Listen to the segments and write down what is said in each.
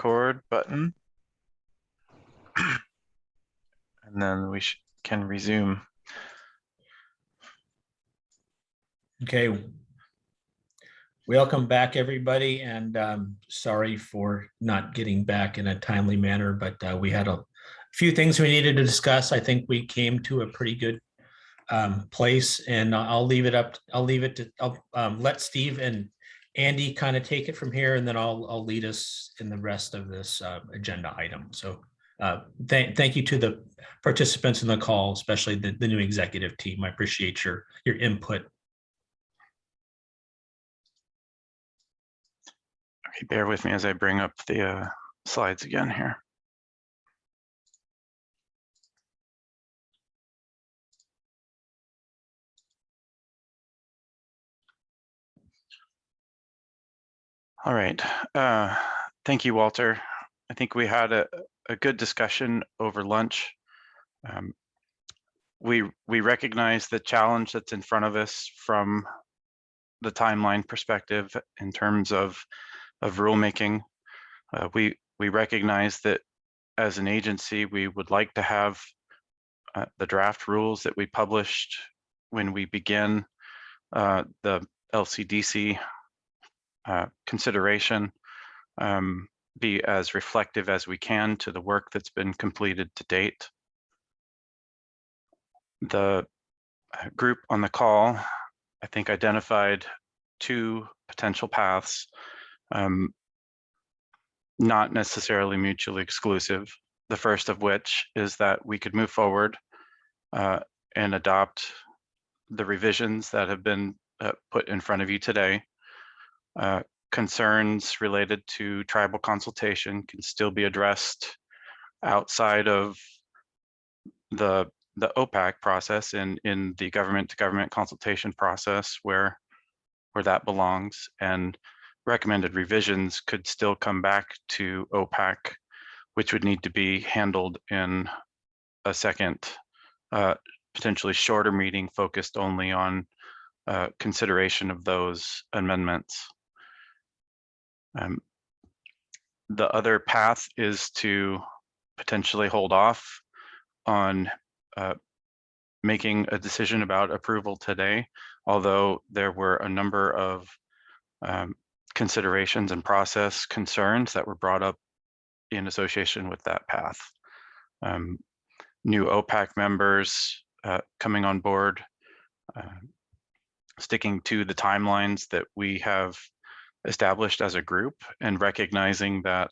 record button. And then we can resume. Okay. Welcome back, everybody, and sorry for not getting back in a timely manner, but we had a few things we needed to discuss. I think we came to a pretty good place, and I'll let Steve and Andy kind of take it from here, and then I'll lead us in the rest of this agenda item. So thank you to the participants in the call, especially the new executive team. I appreciate your input. Okay, bear with me as I bring up the slides again here. All right. Thank you, Walter. I think we had a good discussion over lunch. We recognize the challenge that's in front of us from the timeline perspective in terms of rulemaking. We recognize that as an agency, we would like to have the draft rules that we published when we begin the LCDC consideration be as reflective as we can to the work that's been completed to date. The group on the call, I think, identified two potential paths, not necessarily mutually exclusive. The first of which is that we could move forward and adopt the revisions that have been put in front of you today. Concerns related to tribal consultation can still be addressed outside of the OPAC process in the government-to-government consultation process where that belongs, and recommended revisions could still come back to OPAC, which would need to be handled in a second, potentially shorter meeting focused only on consideration of those amendments. The other path is to potentially hold off on making a decision about approval today, although there were a number of considerations and process concerns that were brought up in association with that path. New OPAC members coming on board, sticking to the timelines that we have established as a group, and recognizing that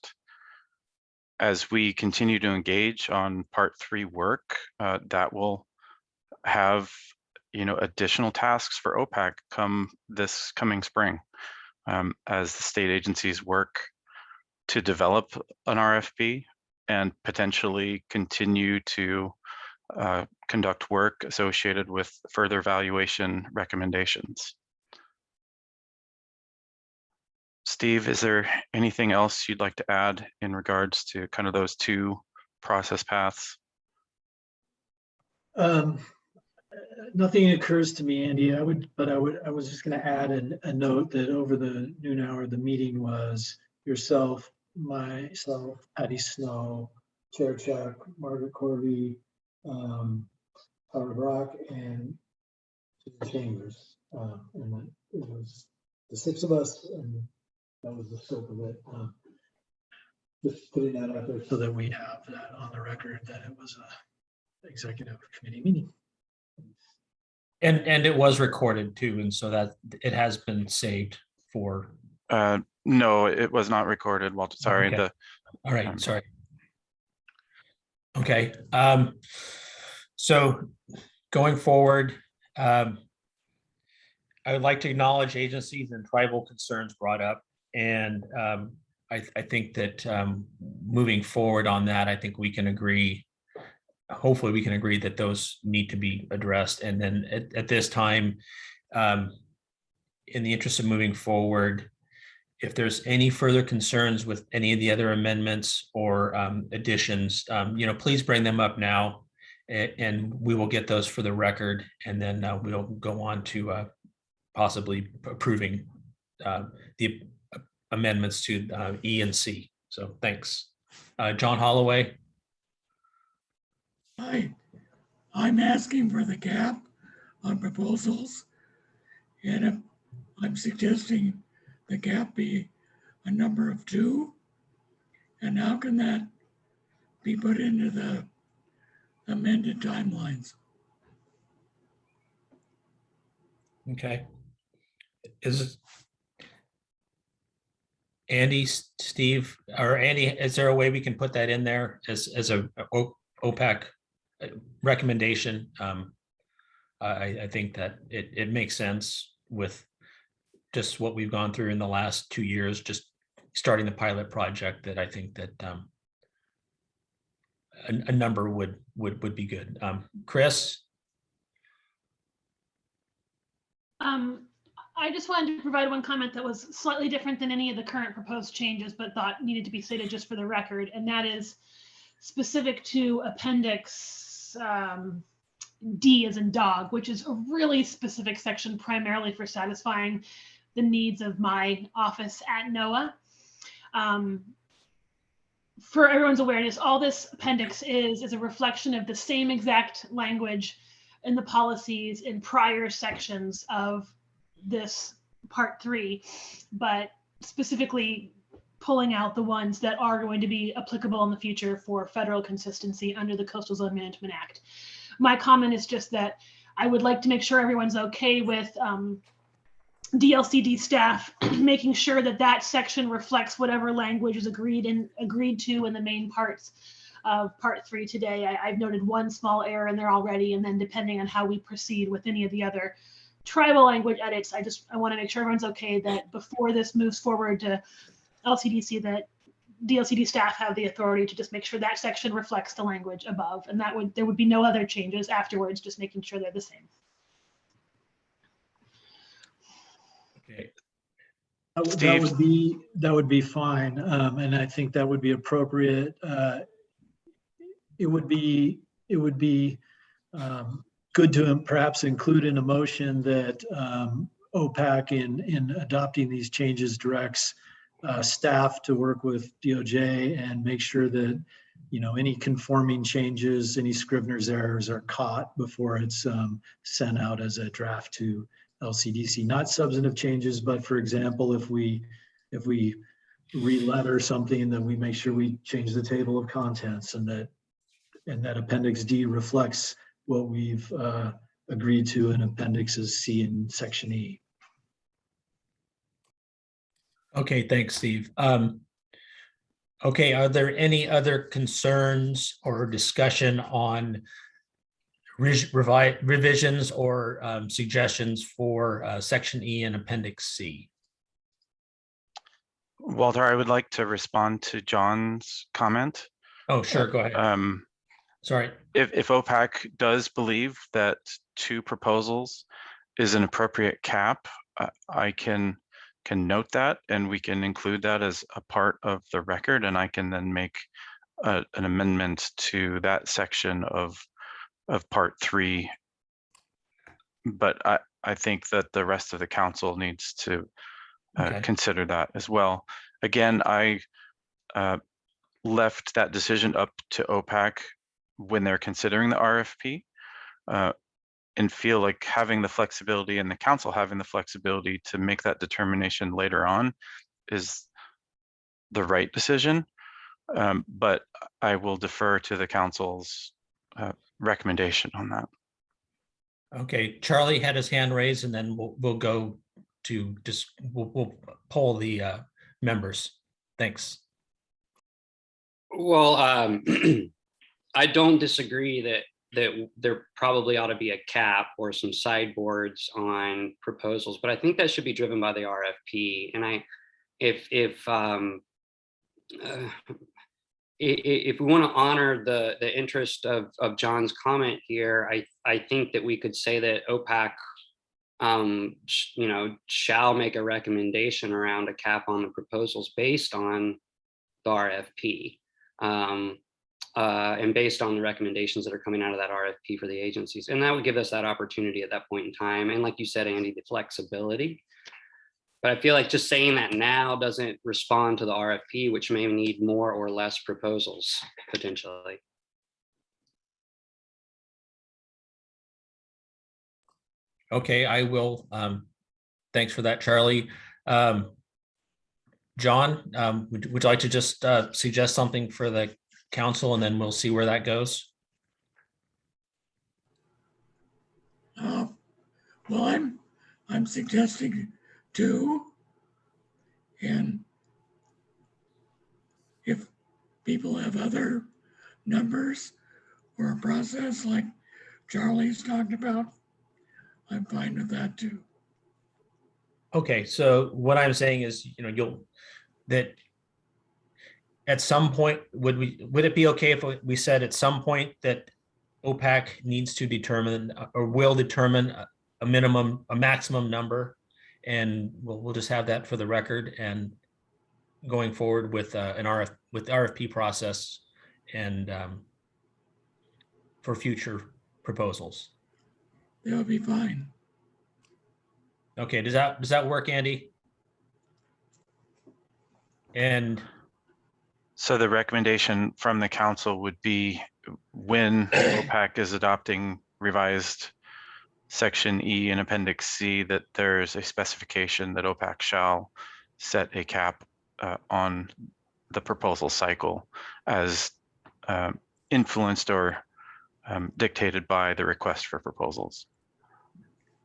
as we continue to engage on Part 3 work, that will have additional tasks for OPAC come this coming spring, as the state agencies work to develop an RFP and potentially continue to conduct work associated with further valuation recommendations. Steve, is there anything else you'd like to add in regards to kind of those two process paths? Nothing occurs to me, Andy. I was just going to add a note that over the noon hour, the meeting was yourself, myself, Patty Snow, Chair Chuck, Margaret Corby, Howard Brock, and Chambers. And it was the six of us, and that was the scope of it. Just putting that out there so that we have that on the record that it was an executive committee meeting. And it was recorded too, and so that it has been saved for. No, it was not recorded, Walter. Sorry. Okay. All right. Sorry. Okay. So going forward, I would like to acknowledge agencies and tribal concerns brought up, and I think that moving forward on that, I think we can agree. Hopefully we can agree that those need to be addressed. And then at this time, in the interest of moving forward, if there's any further concerns with any of the other amendments or additions, please bring them up now, and we will get those for the record. And then we'll go on to possibly approving the amendments to E and C. So thanks. John Holloway. I'm asking for the cap on proposals, and I'm suggesting the cap be a number of 2. And how can that be put into the amended timelines? Okay. Is Andy, Steve, or Andy, is there a way we can put that in there as a OPAC recommendation? I think that it makes sense with just what we've gone through in the last 2 years, just starting the pilot project, that I think that a number would be good. Chris? I just wanted to provide one comment that was slightly different than any of the current proposed changes, but thought needed to be stated just for the record. And that is specific to Appendix D as in dog, which is a really specific section primarily for satisfying the needs of my office at NOAA. For everyone's awareness, all this appendix is a reflection of the same exact language in the policies in prior sections of this part 3, but specifically pulling out the ones that are going to be applicable in the future for federal consistency under the Coastal Zone Management Act. My comment is just that I would like to make sure everyone's okay with DLCD staff making sure that that section reflects whatever language is agreed to in the main parts of part 3 today. I've noted one small error in there already, and then depending on how we proceed with any of the other tribal language edits, I want to make sure everyone's okay that before this moves forward to LCDC, that DLCD staff have the authority to just make sure that section reflects the language above, and there would be no other changes afterwards, just making sure they're the same. Okay. That would be fine, and I think that would be appropriate. It would be good to perhaps include in a motion that OPAC in adopting these changes directs staff to work with DOJ and make sure that any conforming changes, any Scrivener's errors are caught before it's sent out as a draft to LCDC. Not substantive changes, but for example, if we re-letter something, then we make sure we change the table of contents, and that Appendix D reflects what we've agreed to in Appendixes C and Section E. Okay, thanks, Steve. Okay, are there any other concerns or discussion on revisions or suggestions for Section E and Appendix C? Walter, I would like to respond to John's comment. Oh, sure, go ahead. Sorry. If OPAC does believe that 2 proposals is an appropriate cap, I can note that, and we can include that as a part of the record, and I can then make an amendment to that section of part 3. But I think that the rest of the council needs to consider that as well. Again, I left that decision up to OPAC when they're considering the RFP, and feel like having the flexibility, and the council having the flexibility to make that determination later on is the right decision. But I will defer to the council's recommendation on that. Okay, Charlie had his hand raised, and then we'll go to we'll poll the members. Thanks. Well, I don't disagree that there probably ought to be a cap or some sideboards on proposals, but I think that should be driven by the RFP. And if we want to honor the interest of John's comment here, I think that we could say that OPAC, shall make a recommendation around a cap on the proposals based on the RFP. And based on the recommendations that are coming out of that RFP for the agencies. And that would give us that opportunity at that point in time. And like you said, Andy, the flexibility. But I feel like just saying that now doesn't respond to the RFP, which may need more or less proposals potentially. Okay, I will. Thanks for that, Charlie. John, would you like to just suggest something for the council, and then we'll see where that goes? Well, I'm suggesting 2. And if people have other numbers or a process like Charlie's talked about, I'm fine with that too. Okay, so what I'm saying is, that at some point, would it be okay if we said at some point that OPAC needs to determine or will determine a maximum number, and we'll just have that for the record, and going forward with RFP process and for future proposals. That'll be fine. Okay, does that work, Andy? And So the recommendation from the council would be when OPAC is adopting revised Section E and Appendix C, that there's a specification that OPAC shall set a cap on the proposal cycle as influenced or dictated by the request for proposals.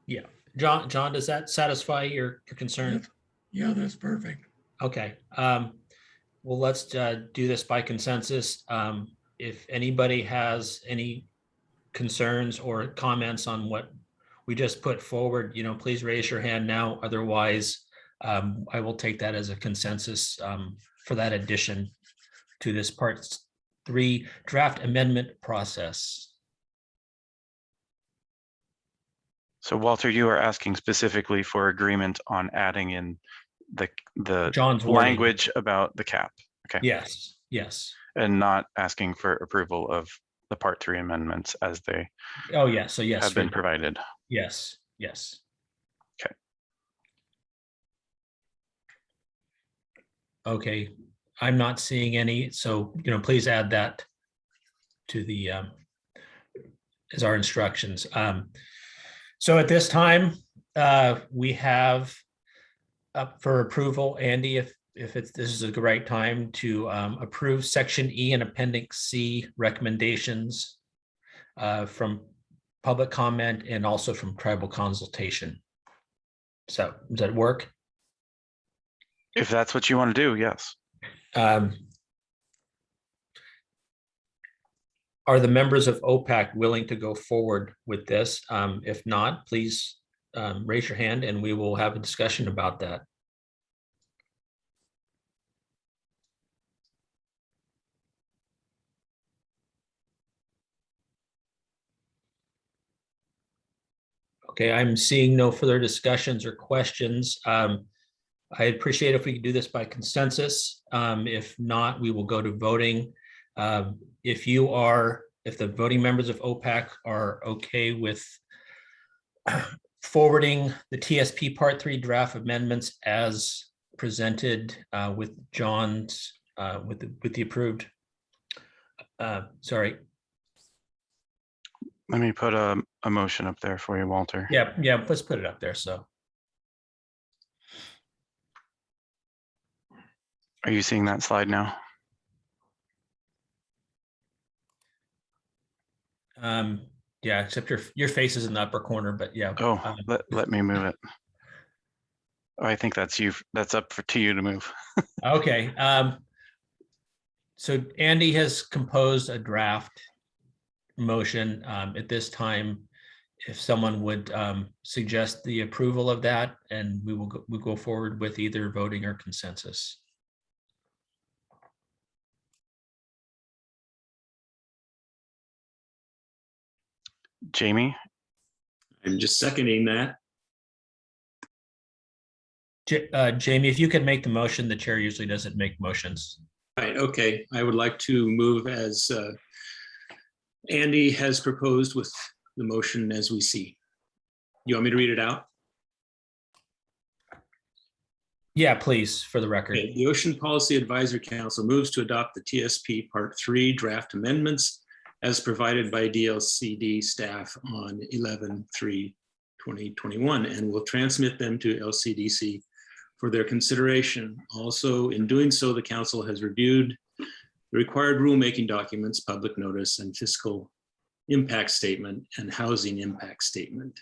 yeah, John, does that satisfy your concern? Yeah, that's perfect. Okay. Well, let's do this by consensus. If anybody has any concerns or comments on what we just put forward, please raise your hand now. Otherwise, I will take that as a consensus for that addition to this Part 3 draft amendment process. So Walter, you are asking specifically for agreement on adding in the John's wording. language about the cap. Okay. Yes. And not asking for approval of the Part 3 amendments as they Oh, yeah. So yes. have been provided. Yes. Okay. Okay. I'm not seeing any. So, please add that to the as our instructions. So at this time, we have up for approval, Andy, if this is a right time to approve Section E and Appendix C recommendations from public comment and also from tribal consultation. So does that work? If that's what you want to do, yes. Are the members of OPAC willing to go forward with this? If not, please raise your hand and we will have a discussion about that. Okay, I'm seeing no further discussions or questions. I appreciate if we could do this by consensus. If not, we will go to voting. If the voting members of OPAC are okay with forwarding the TSP Part 3 draft amendments as presented with John's, with the approved, sorry. Let me put a motion up there for you, Walter. Yeah, let's put it up there, so. Are you seeing that slide now? Yeah, except your face is in the upper corner, but yeah. Oh, let me move it. Oh, I think that's you. That's up to you to move. Okay. So Andy has composed a draft motion at this time. If someone would suggest the approval of that, and we'll go forward with either voting or consensus. Jamie? I'm just seconding that. Jamie, if you could make the motion, the chair usually doesn't make motions. Right, okay. I would like to move as Andy has proposed with the motion as we see. You want me to read it out? Yeah, please, for the record. Okay, the Ocean Policy Advisory Council moves to adopt the TSP Part 3 draft amendments as provided by DLCD staff on 11/3/2021 and will transmit them to LCDC for their consideration. Also, in doing so, the council has reviewed the required rulemaking documents, public notice, and fiscal impact statement and housing impact statement.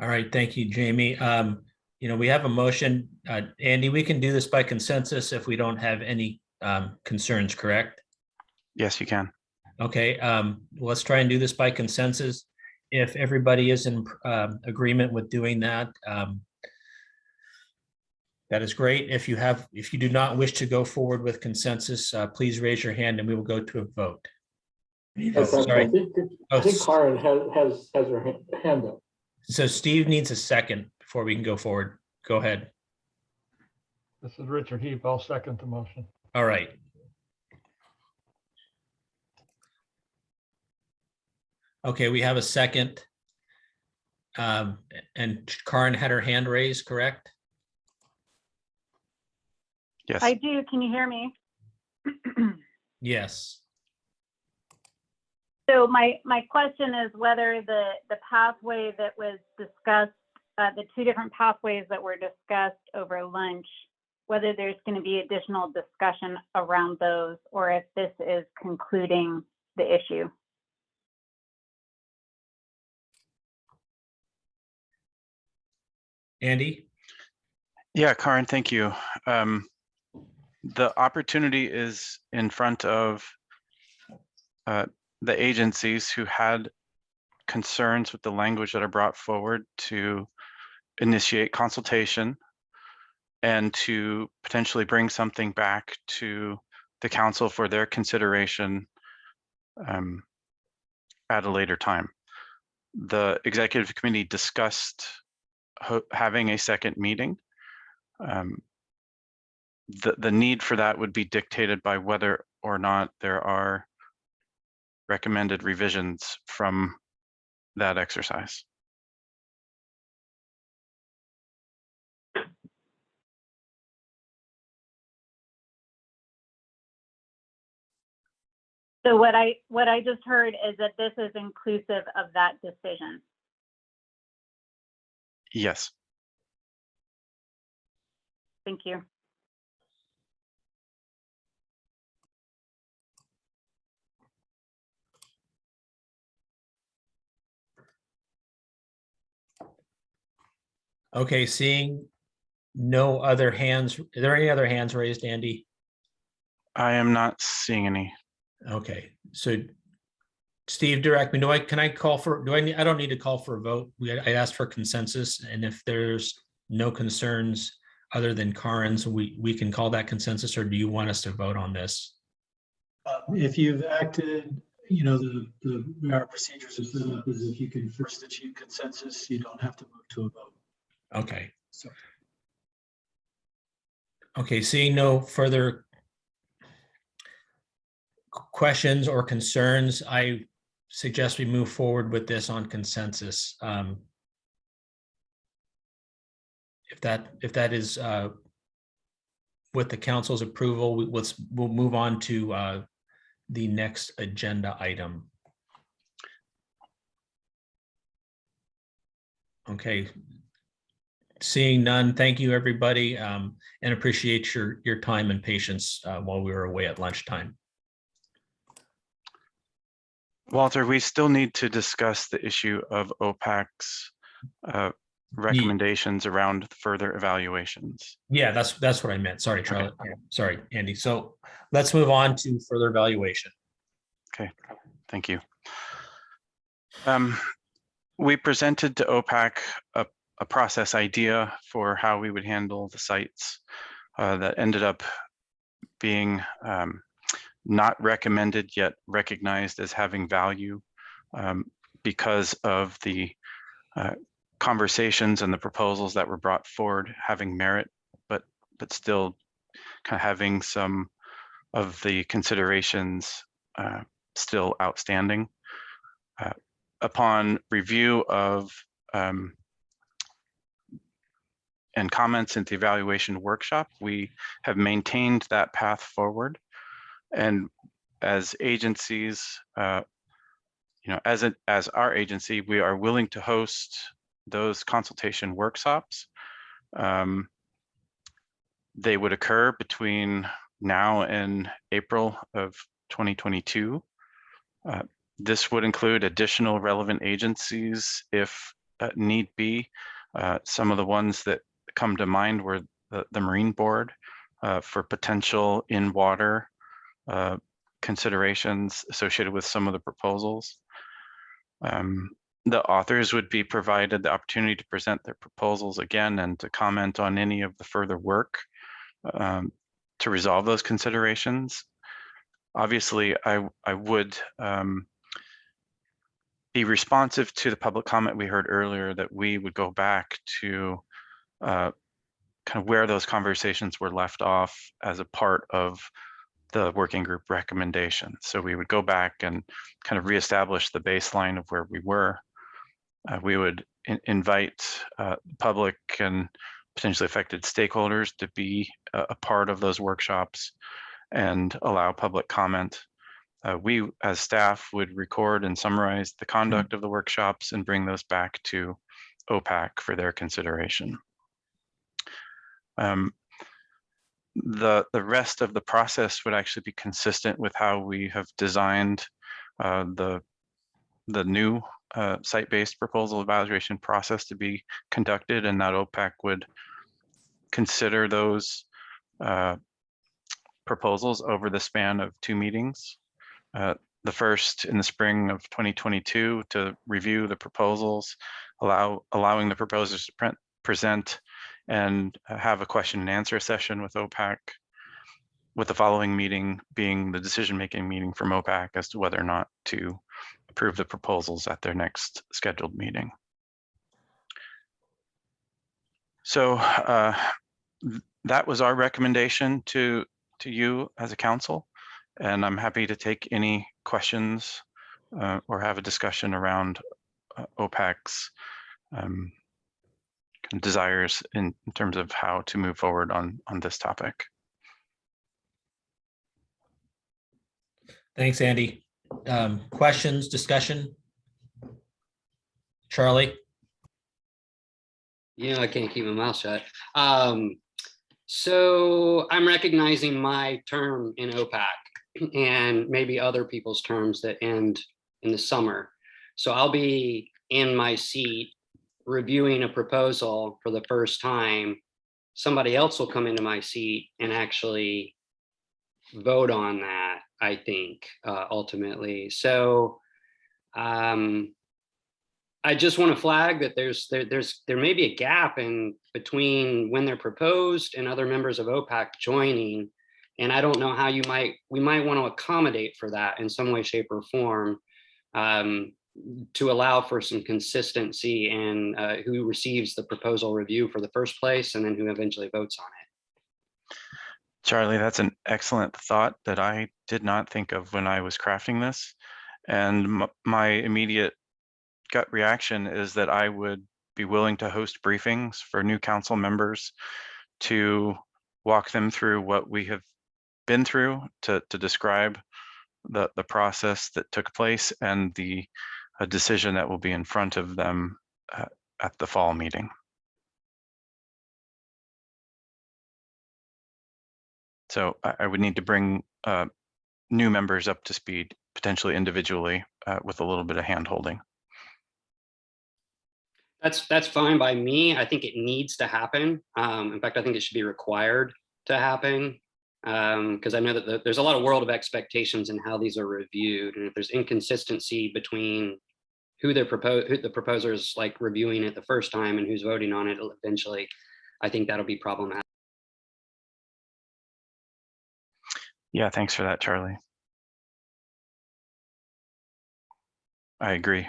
All right, thank you, Jamie. We have a motion. Andy, we can do this by consensus if we don't have any concerns, correct? Yes, you can. Okay, let's try and do this by consensus. If everybody is in agreement with doing that, that is great. If you do not wish to go forward with consensus, please raise your hand and we will go to a vote. Sorry. I think Karen has her hand up. So Steve needs a second before we can go forward. Go ahead. This is Richard Heap. I'll second the motion. All right. Okay, we have a second. And Karen had her hand raised, correct? Yes. I do. Can you hear me? Yes. So my question is whether the pathway that was discussed, the two different pathways that were discussed over lunch, whether there's going to be additional discussion around those or if this is concluding the issue. Andy? Yeah, Karen, thank you. The opportunity is in front of the agencies who had concerns with the language that are brought forward to initiate consultation and to potentially bring something back to the council for their consideration at a later time. The executive committee discussed having a second meeting. The need for that would be dictated by whether or not there are recommended revisions from that exercise. So what I just heard is that this is inclusive of that decision. Yes. Thank you. Okay, seeing no other hands. Are there any other hands raised, Andy? I am not seeing any. Okay, so Steve, direct me. Can I call for, I don't need to call for a vote. I asked for consensus, and if there's no concerns other than Karen's, we can call that consensus, or do you want us to vote on this? If you've acted, our procedures are set up as if you can first achieve consensus, you don't have to move to a vote. Okay. So. Okay, seeing no further questions or concerns, I suggest we move forward with this on consensus. If that is with the council's approval, we'll move on to the next agenda item. Okay. Seeing none, thank you, everybody, and appreciate your time and patience while we were away at lunchtime. Walter, we still need to discuss the issue of OPAC's recommendations around further evaluations. Yeah, that's what I meant. Sorry, Charlotte. Okay. Sorry, Andy. So let's move on to further evaluation. Okay, thank you. We presented to OPAC a process idea for how we would handle the sites that ended up being not recommended yet recognized as having value because of the conversations and the proposals that were brought forward having merit, but still kind of having some of the considerations still outstanding. Upon review of and comments into the evaluation workshop. We have maintained that path forward. And as agencies, as our agency, we are willing to host those consultation workshops. They would occur between now and April of 2022. This would include additional relevant agencies if need be. Some of the ones that come to mind were the Marine Board for potential in-water considerations associated with some of the proposals. The authors would be provided the opportunity to present their proposals again and to comment on any of the further work to resolve those considerations. Obviously, I would be responsive to the public comment we heard earlier that we would go back to kind of where those conversations were left off as a part of the working group recommendation. So we would go back and kind of reestablish the baseline of where we were. We would invite public and potentially affected stakeholders to be a part of those workshops and allow public comment. We, as staff, would record and summarize the conduct of the workshops and bring those back to OPAC for their consideration. The rest of the process would actually be consistent with how we have designed the new site-based proposal evaluation process to be conducted, and that OPAC would consider those proposals over the span of 2 meetings. The first in the spring of 2022 to review the proposals, allowing the proposers to present and have a question and answer session with OPAC, with the following meeting being the decision-making meeting from OPAC as to whether or not to approve the proposals at their next scheduled meeting. So that was our recommendation to you as a council, and I'm happy to take any questions or have a discussion around OPAC's desires in terms of how to move forward on this topic. Thanks, Andy. Questions, discussion? Charlie? I can't keep my mouth shut. So I'm recognizing my term in OPAC and maybe other people's terms that end in the summer. So I'll be in my seat reviewing a proposal for the first time. Somebody else will come into my seat and actually vote on that, I think, ultimately. So I just want to flag that there may be a gap in between when they're proposed and other members of OPAC joining. And I don't know how we might want to accommodate for that in some way, shape, or form to allow for some consistency in who receives the proposal review for the first place and then who eventually votes on it. Charlie, that's an excellent thought that I did not think of when I was crafting this. And my immediate gut reaction is that I would be willing to host briefings for new council members to walk them through what we have been through, to describe the process that took place and the decision that will be in front of them at the fall meeting. So I would need to bring new members up to speed, potentially individually, with a little bit of hand-holding. That's fine by me. I think it needs to happen. In fact, I think it should be required to happen because I know that there's a lot of world of expectations in how these are reviewed, and if there's inconsistency between who the proposers like reviewing it the first time and who's voting on it eventually, I think that'll be problematic. Yeah, thanks for that, Charlie. I agree.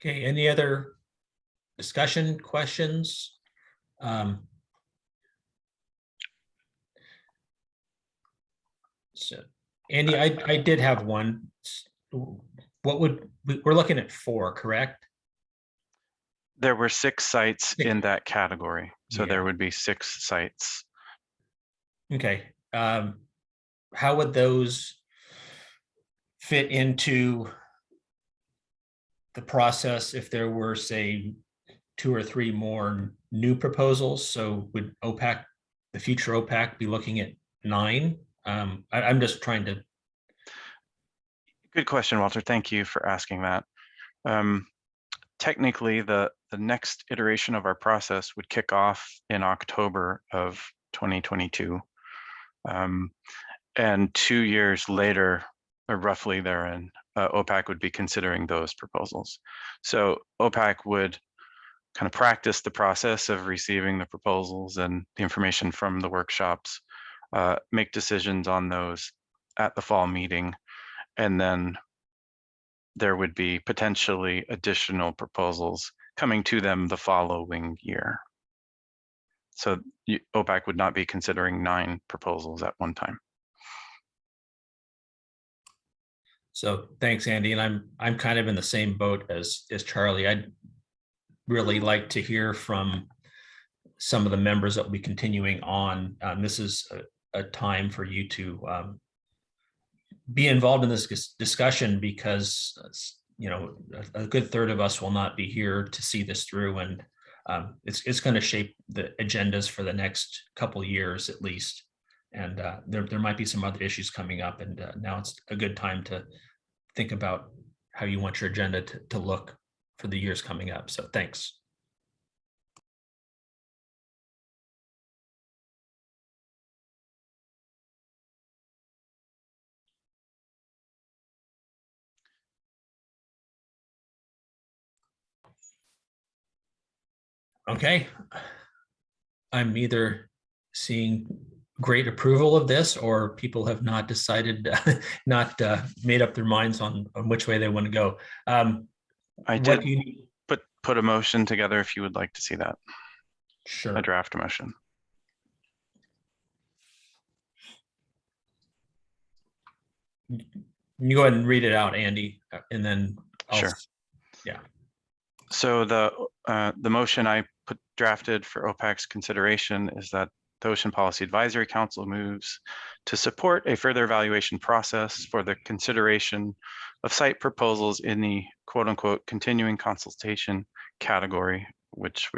Okay, any other discussion, questions? So, Andy, I did have one. what would, we're looking at 4, correct? There were 6 sites Six. in that category, so Yeah. there would be 6 sites. Okay. How would those fit into the process if there were, say, 2 or 3 more new proposals? So would OPAC, the future OPAC, be looking at 9? I'm just trying to. Good question, Walter. Thank you for asking that. Technically, the next iteration of our process would kick off in October of 2022. And 2 years later, or roughly therein, OPAC would be considering those proposals. So OPAC would kind of practice the process of receiving the proposals and the information from the workshops, make decisions on those at the fall meeting, and then there would be potentially additional proposals coming to them the following year. So OPAC would not be considering 9 proposals at one time. So thanks, Andy. And I'm kind of in the same boat as Charlie. I'd really like to hear from some of the members that will be continuing on. This is a time for you to be involved in this discussion, because a good third of us will not be here to see this through, and it's going to shape the agendas for the next couple years at least. And there might be some other issues coming up, and now it's a good time to think about how you want your agenda to look for the years coming up. So thanks. Okay. I'm either seeing great approval of this, or people have not decided, not made up their minds on which way they want to go. I did put a motion together if you would like to see that. Sure. A draft motion. You go ahead and read it out, Andy, and then Sure. Yeah. So the motion I drafted for OPAC's consideration is that the Ocean Policy Advisory Council moves to support a further evaluation process for the consideration of site proposals in the quote unquote continuing consultation category, which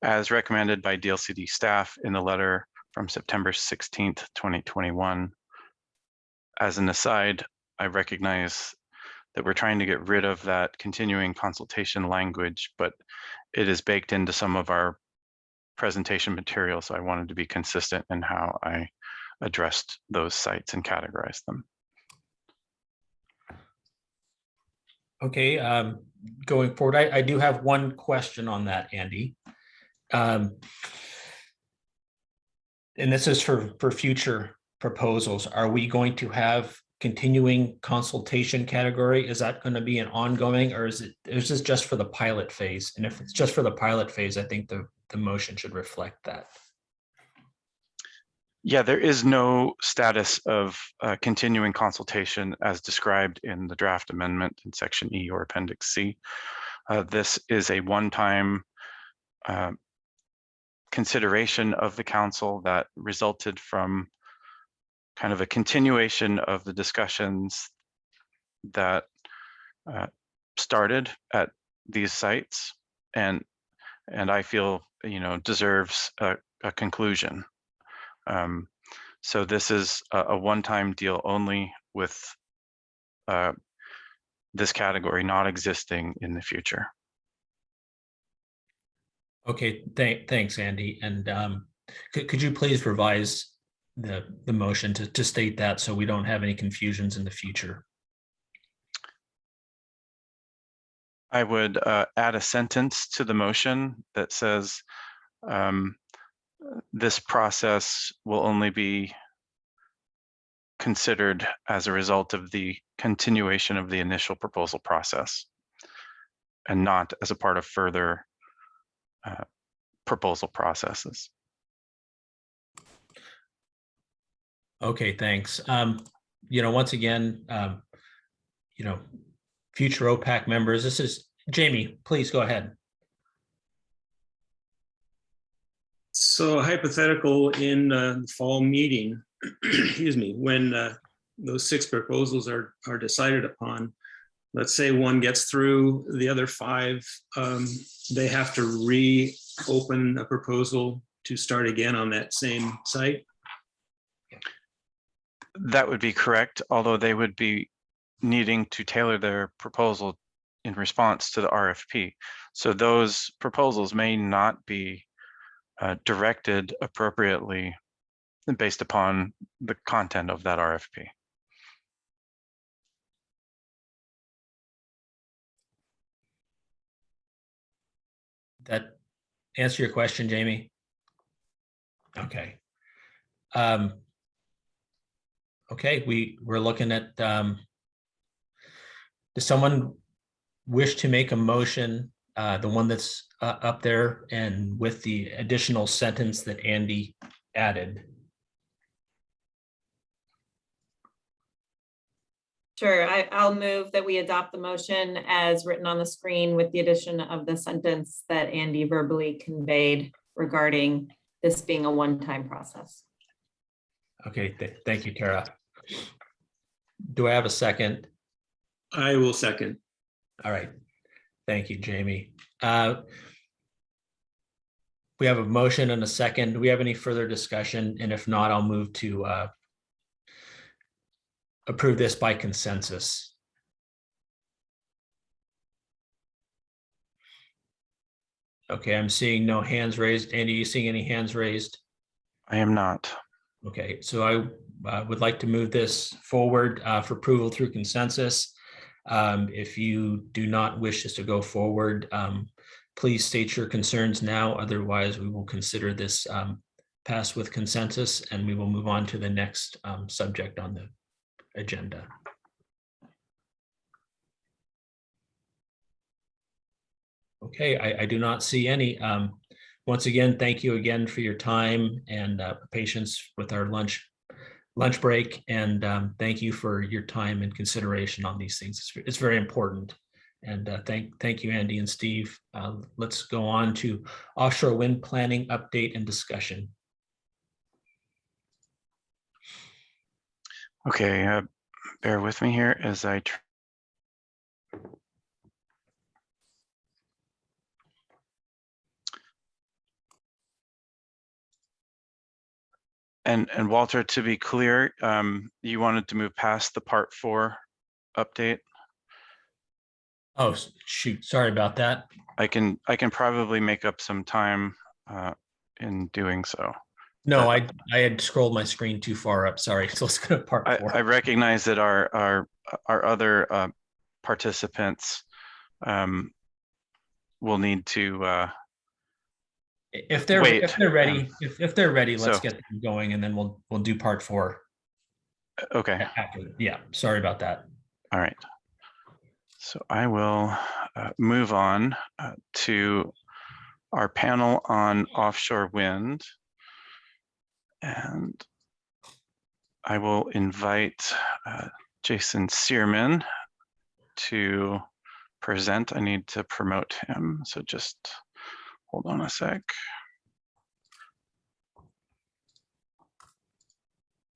as recommended by DLCD staff in the letter from September 16th, 2021. As an aside, I recognize that we're trying to get rid of that continuing consultation language, but it is baked into some of our presentation material. So I wanted to be consistent in how I addressed those sites and categorized them. Okay, going forward, I do have one question on that, Andy. And this is for future proposals. Are we going to have continuing consultation category? Is that going to be an ongoing, or is this just for the pilot phase? And if it's just for the pilot phase, I think the motion should reflect that. Yeah, there is no status of continuing consultation as described in the draft amendment in section E or Appendix C. This is a one-time consideration of the council that resulted from kind of a continuation of the discussions that started at these sites, and I feel deserves a conclusion. So this is a one-time deal only, with this category not existing in the future. Okay, thanks, Andy. And could you please revise the motion to state that, so we don't have any confusions in the future? I would add a sentence to the motion that says this process will only be considered as a result of the continuation of the initial proposal process, and not as a part of further proposal processes. Okay, thanks. Once again, future OPAC members. This is Jamie, please go ahead. So hypothetical in the fall meeting, excuse me, when those 6 proposals are decided upon, let's say one gets through, the other 5, they have to reopen a proposal to start again on that same site? That would be correct, although they would be needing to tailor their proposal in response to the RFP. So those proposals may not be directed appropriately based upon the content of that RFP. That answer your question, Jamie? Okay. Okay, we're looking at, does someone wish to make a motion, the one that's up there and with the additional sentence that Andy added? Sure, I'll move that we adopt the motion as written on the screen with the addition of the sentence that Andy verbally conveyed regarding this being a one-time process. Okay, thank you, Tara. Do I have a second? I will second. All right. Thank you, Jamie. We have a motion and a second. Do we have any further discussion? And if not, I'll move to approve this by consensus. Okay, I'm seeing no hands raised. Andy, you seeing any hands raised? I am not. Okay, so I would like to move this forward for approval through consensus. If you do not wish this to go forward, please state your concerns now. Otherwise, we will consider this pass with consensus and we will move on to the next subject on the agenda. Okay, I do not see any. Once again, thank you again for your time and patience with our lunch break, and thank you for your time and consideration on these things. It's very important. And thank you, Andy and Steve. Let's go on to offshore wind planning update and discussion. Okay, bear with me here as I and Walter, to be clear, you wanted to move past the part 4 update. Oh, shoot, sorry about that. I can probably make up some time in doing so. No, I had scrolled my screen too far up. Sorry. So let's go to part 4. I recognize that our other participants will need to if they're wait. ready, if they're ready, let's So- get them going, and then we'll do part 4. Okay. After. Yeah, sorry about that. All right. So I will move on to our panel on offshore wind. And I will invite Jason Searman to present. I need to promote him, so just hold on a sec.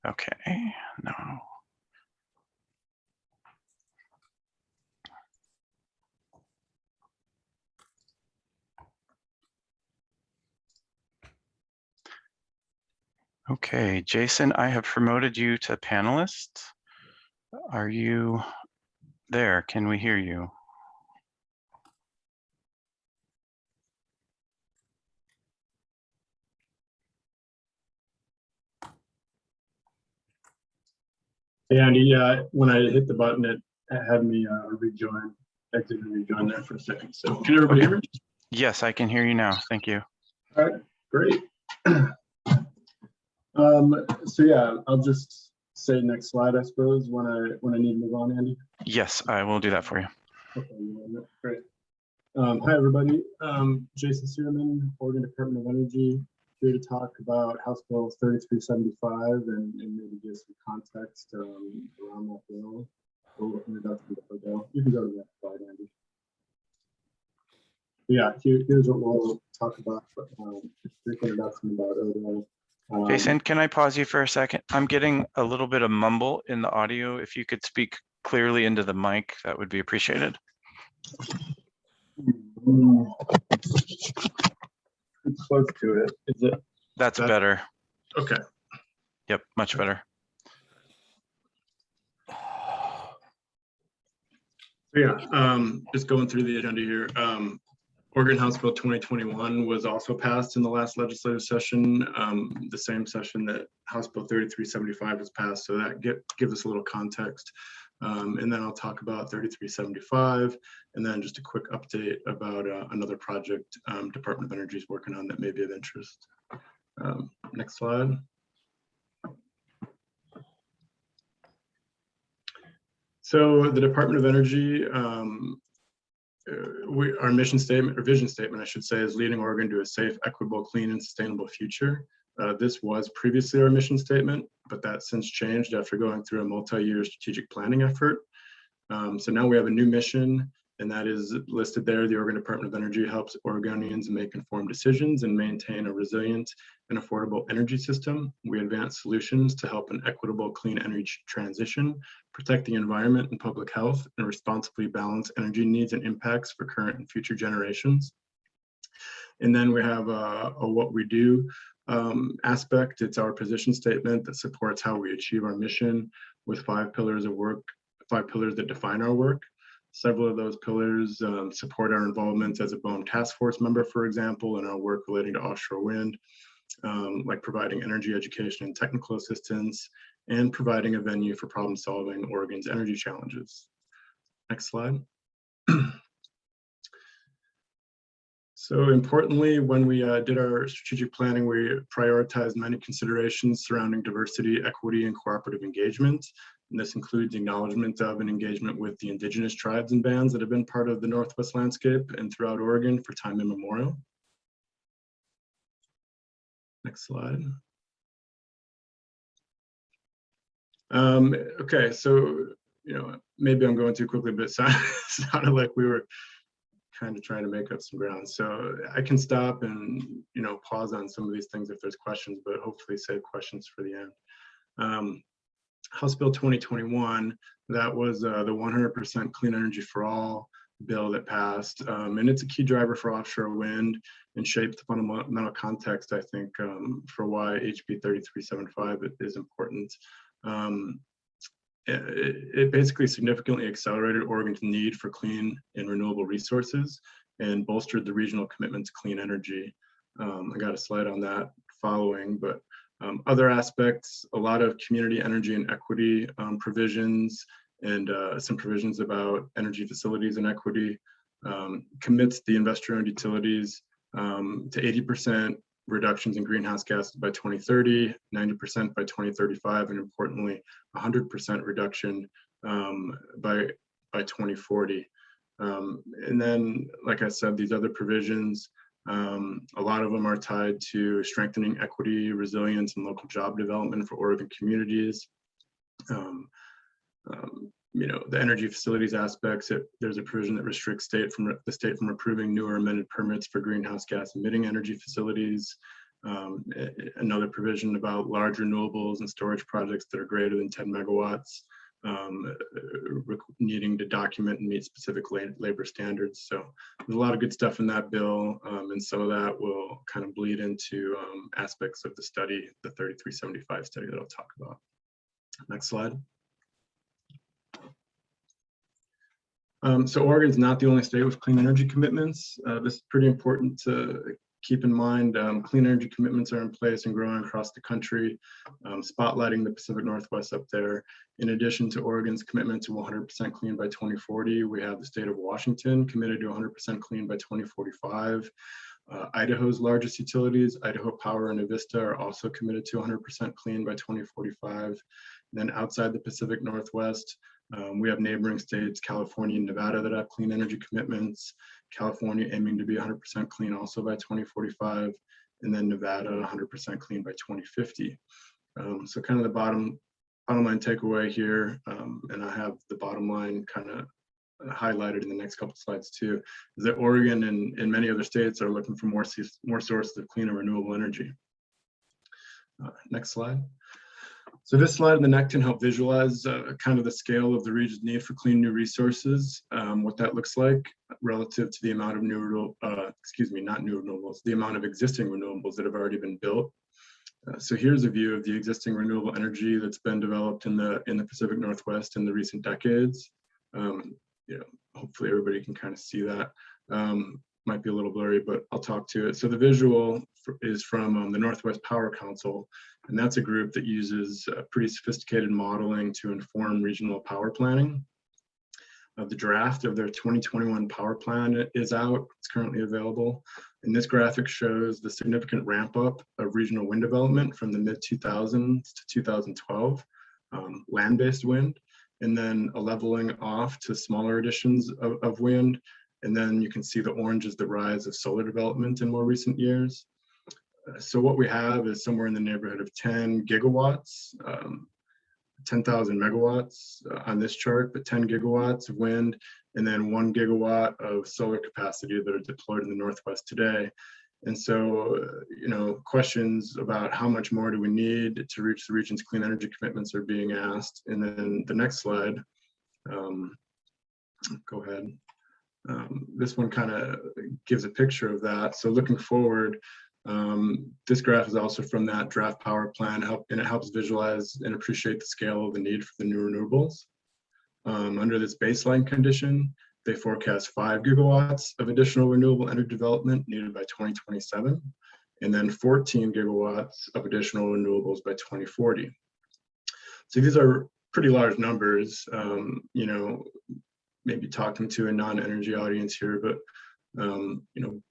Okay, no. Okay, Jason, I have promoted you to panelist. Are you there? Can we hear you? Hey, Andy, yeah, when I hit the button, it had me exit and rejoin there for a second. So can everybody hear me? Yes, I can hear you now. Thank you. All right, great. So yeah, I'll just say next slide, I suppose, when I need to move on, Andy. Yes, I will do that for you. Okay, great. Hi, everybody. Jason Searman, Oregon Department of Energy, here to talk about House Bill 3375 and maybe give some context around that bill. full introduction to Odell. You can go to the next slide, Andy. Yeah, here's what we'll talk about. Just a brief introduction about Odell. Jason, can I pause you for a second? I'm getting a little bit of mumble in the audio. If you could speak clearly into the mic, that would be appreciated. It's close to it. Is it? That's better. Okay. Yep, much better. So yeah, just going through the agenda here. Oregon House Bill 2021 was also passed in the last legislative session, the same session that House Bill 3375 was passed. So that gives us a little context. And then I'll talk about 3375, and then just a quick update about another project Department of Energy is working on that may be of interest. Next slide. So the Department of Energy, our mission statement, or vision statement, I should say, is leading Oregon to a safe, equitable, clean, and sustainable future. This was previously our mission statement, but that's since changed after going through a multi-year strategic planning effort. So now we have a new mission, and that is listed there. The Oregon Department of Energy helps Oregonians make informed decisions and maintain a resilient and affordable energy system. We advance solutions to help an equitable, clean energy transition, protect the environment and public health, and responsibly balance energy needs and impacts for current and future generations. And then we have a what we do aspect. It's our position statement that supports how we achieve our mission with 5 pillars of work, 5 pillars that define our work. Several of those pillars support our involvement as a Boem task force member, for example, and our work relating to offshore wind, like providing energy education and technical assistance, and providing a venue for problem solving Oregon's energy challenges. Next slide. So importantly, when we did our strategic planning, we prioritized many considerations surrounding diversity, equity, and cooperative engagement. And this includes acknowledgement of and engagement with the indigenous tribes and bands that have been part of the Northwest landscape and throughout Oregon for time immemorial. Next slide. Okay, so, maybe I'm going too quickly, but it sounded like we were kind of trying to make up some ground. So I can stop and, pause on some of these things if there's questions, but hopefully save questions for the end. House Bill 2021, that was the 100% clean energy for all bill that passed. And it's a key driver for offshore wind and shaped the fundamental context, I think, for why HB 3375 is important. It basically significantly accelerated Oregon's need for clean and renewable resources and bolstered the regional commitment to clean energy. I got a slide on that following, but other aspects, a lot of community energy and equity provisions, and some provisions about energy facilities and equity, commits the investor-owned utilities to 80% reductions in greenhouse gases by 2030, 90% by 2035, and importantly, 100% reduction by 2040. And then, like I said, these other provisions, a lot of them are tied to strengthening equity, resilience, and local job development for Oregon communities. The energy facilities aspects, there's a provision that restricts the state from approving new or amended permits for greenhouse gas emitting energy facilities. Another provision about large renewables and storage projects that are greater than 10 megawatts, needing to document and meet specific labor standards. So there's a lot of good stuff in that bill, and some of that will kind of bleed into aspects of the study, the 3375 study that I'll talk about. Next slide. So Oregon's not the only state with clean energy commitments. This is pretty important to keep in mind. Clean energy commitments are in place and growing across the country, spotlighting the Pacific Northwest up there. In addition to Oregon's commitment to 100% clean by 2040, we have the state of Washington committed to 100% clean by 2045. Idaho's largest utilities, Idaho Power and Avista, are also committed to 100% clean by 2045. And then outside the Pacific Northwest, we have neighboring states, California and Nevada, that have clean energy commitments. California aiming to be 100% clean also by 2045, and then Nevada 100% clean by 2050. So kind of the bottom bottom line takeaway here, and I have the bottom line kind of highlighted in the next couple slides too, is that Oregon and many other states are looking for more sources of clean and renewable energy. Next slide. So this slide in the neck can help visualize kind of the scale of the region's need for clean new resources, what that looks like relative to the amount of the amount of existing renewables that have already been built. So here's a view of the existing renewable energy that's been developed in the Pacific Northwest in the recent decades. Hopefully everybody can kind of see that. Might be a little blurry, but I'll talk to it. So the visual is from the Northwest Power Council, and that's a group that uses pretty sophisticated modeling to inform regional power planning. The draft of their 2021 power plan is out. It's currently available. And this graphic shows the significant ramp up of regional wind development from the mid-2000s to 2012, land-based wind, and then a leveling off to smaller additions of wind. And then you can see the orange is the rise of solar development in more recent years. So what we have is somewhere in the neighborhood of 10 gigawatts, 10,000 megawatts on this chart, but 10 gigawatts of wind, and then 1 gigawatt of solar capacity that are deployed in the Northwest today. And so, questions about how much more do we need to reach the region's clean energy commitments are being asked. And then the next slide, go ahead. This one kind of gives a picture of that. So looking forward, this graph is also from that draft power plan, and it helps visualize and appreciate the scale of the need for the new renewables. Under this baseline condition, they forecast 5 gigawatts of additional renewable energy development needed by 2027, and then 14 gigawatts of additional renewables by 2040. So these are pretty large numbers, maybe talking to a non-energy audience here, but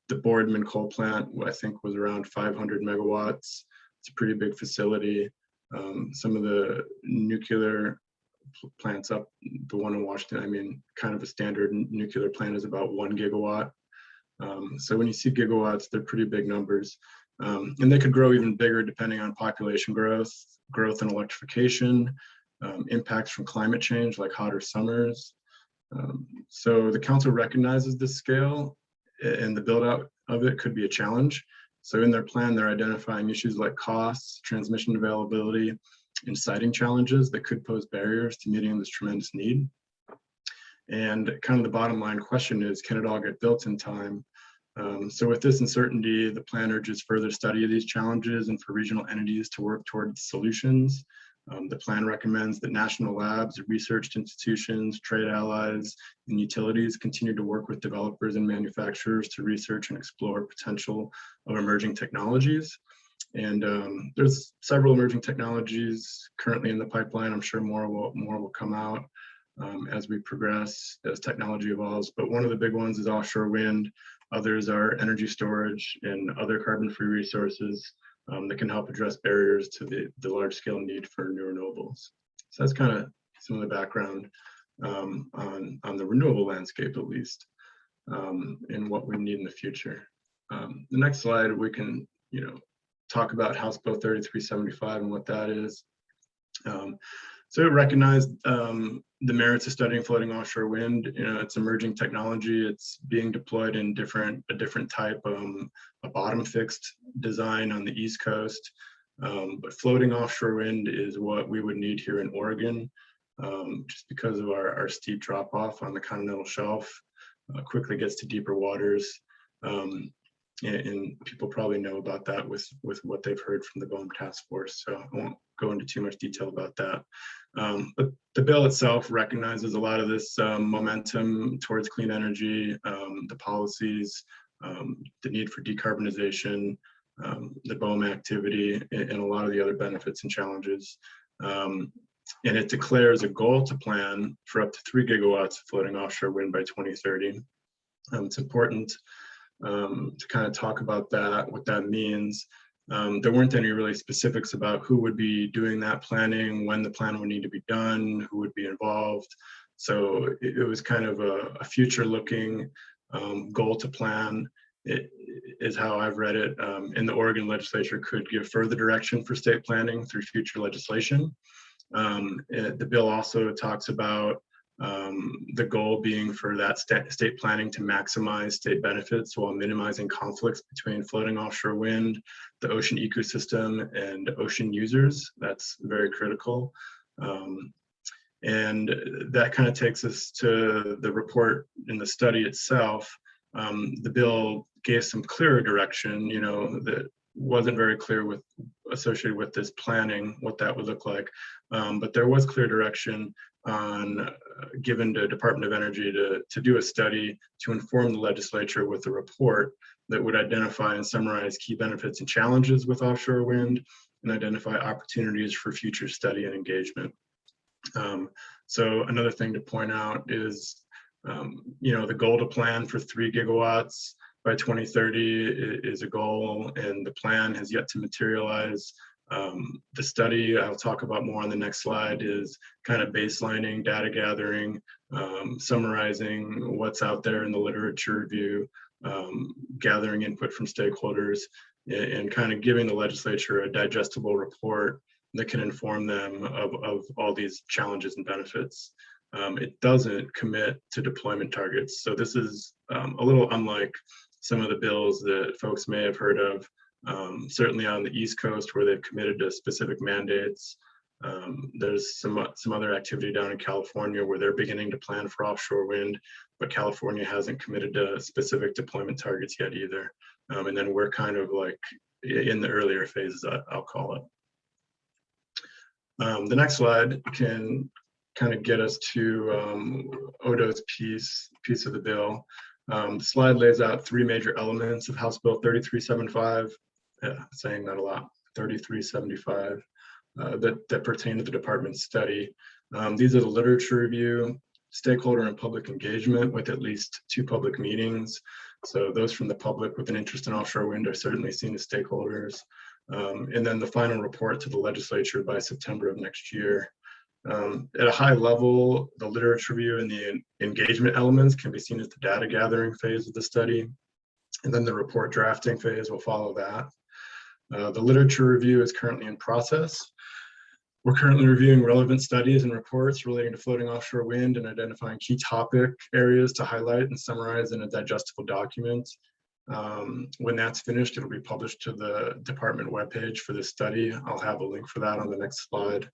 the Boardman coal plant, I think, was around 500 megawatts. It's a pretty big facility. Some of the nuclear plants up, the one in Washington, kind of a standard nuclear plant is about 1 gigawatt. So when you see gigawatts, they're pretty big numbers. And they could grow even bigger depending on population growth and electrification, impacts from climate change like hotter summers. So the council recognizes this scale, and the build out of it could be a challenge. So in their plan, they're identifying issues like costs, transmission availability, and siting challenges that could pose barriers to meeting this tremendous need. And kind of the bottom line question is, can it all get built in time? So with this uncertainty, the plan urges further study of these challenges and for regional entities to work towards solutions. The plan recommends that national labs, research institutions, trade allies, and utilities continue to work with developers and manufacturers to research and explore potential of emerging technologies. And there's several emerging technologies currently in the pipeline. I'm sure more will come out as we progress, as technology evolves. But one of the big ones is offshore wind. Others are energy storage and other carbon-free resources that can help address barriers to the large-scale need for new renewables. So that's kind of some of the background on the renewable landscape, at least, and what we need in the future. The next slide, we can talk about House Bill 3375 and what that is. So it recognized the merits of studying floating offshore wind. It's emerging technology. It's being deployed in a different type, a bottom fixed design on the East Coast. But floating offshore wind is what we would need here in Oregon, just because of our steep drop off on the continental shelf. Quickly gets to deeper waters. And people probably know about that with what they've heard from the Boem task force. So I won't go into too much detail about that. But the bill itself recognizes a lot of this momentum towards clean energy, the policies, the need for decarbonization, the Boem activity, and a lot of the other benefits and challenges. And it declares a goal to plan for up to 3 gigawatts of floating offshore wind by 2030. It's important to kind of talk about that, what that means. There weren't any really specifics about who would be doing that planning, when the plan would need to be done, who would be involved. So it was kind of a future-looking goal to plan. It is how I've read it. And the Oregon legislature could give further direction for state planning through future legislation. The bill also talks about the goal being for that state planning to maximize state benefits while minimizing conflicts between floating offshore wind, the ocean ecosystem, and ocean users. That's very critical. And that kind of takes us to the report in the study itself. The bill gave some clearer direction, that wasn't very clear associated with this planning, what that would look like. But there was clear direction on given to Department of Energy to do a study to inform the legislature with a report that would identify and summarize key benefits and challenges with offshore wind and identify opportunities for future study and engagement. So another thing to point out is, the goal to plan for 3 gigawatts by 2030 is a goal, and the plan has yet to materialize. The study I'll talk about more on the next slide is kind of baselining, data gathering, summarizing what's out there in the literature review, gathering input from stakeholders, and kind of giving the legislature a digestible report that can inform them of all these challenges and benefits. It doesn't commit to deployment targets. So this is a little unlike some of the bills that folks may have heard of, certainly on the East Coast where they've committed to specific mandates. There's some other activity down in California where they're beginning to plan for offshore wind, but California hasn't committed to specific deployment targets yet either. And then we're kind of like in the earlier phases, I'll call it. The next slide can kind of get us to Odo's piece of the bill. The slide lays out 3 major elements of House Bill 3375, saying that a lot, 3375, that pertain to the department's study. These are the literature review, stakeholder and public engagement with at least 2 public meetings. So those from the public with an interest in offshore wind are certainly seen as stakeholders. And then the final report to the legislature by September of next year. At a high level, the literature review and the engagement elements can be seen as the data gathering phase of the study. And then the report drafting phase will follow that. The literature review is currently in process. We're currently reviewing relevant studies and reports relating to floating offshore wind and identifying key topic areas to highlight and summarize in a digestible document. When that's finished, it'll be published to the department webpage for this study. I'll have a link for that on the next slide.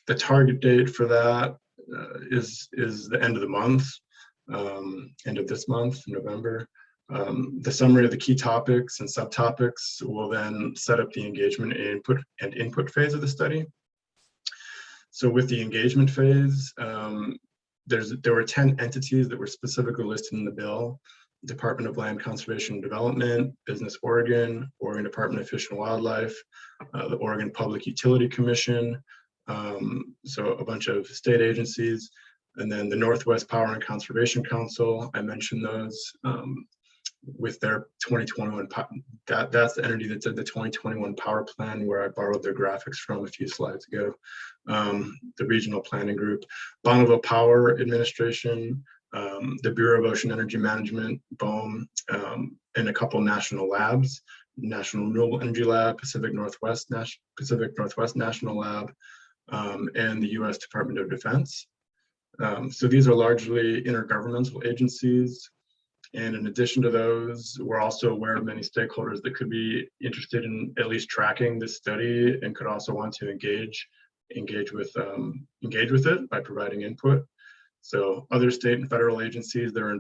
The target date for that is the end of the month, end of this month, November. The summary of the key topics and subtopics will then set up the engagement and input phase of the study. So with the engagement phase, there were 10 entities that were specifically listed in the bill: Department of Land Conservation and Development, Business Oregon, Oregon Department of Fish and Wildlife, the Oregon Public Utility Commission, so a bunch of state agencies, and then the Northwest Power and Conservation Council. I mentioned those with their 2021, that's the entity that did the 2021 power plan, where I borrowed their graphics from a few slides ago. The Regional Planning Group, Bonneville Power Administration, the Bureau of Ocean Energy Management, Boem, and a couple national labs, National Renewable Energy Lab, Pacific Northwest National Lab, and the U.S. Department of Defense. So these are largely intergovernmental agencies. And in addition to those, we're also aware of many stakeholders that could be interested in at least tracking this study and could also want to engage with it by providing input. So other state and federal agencies that are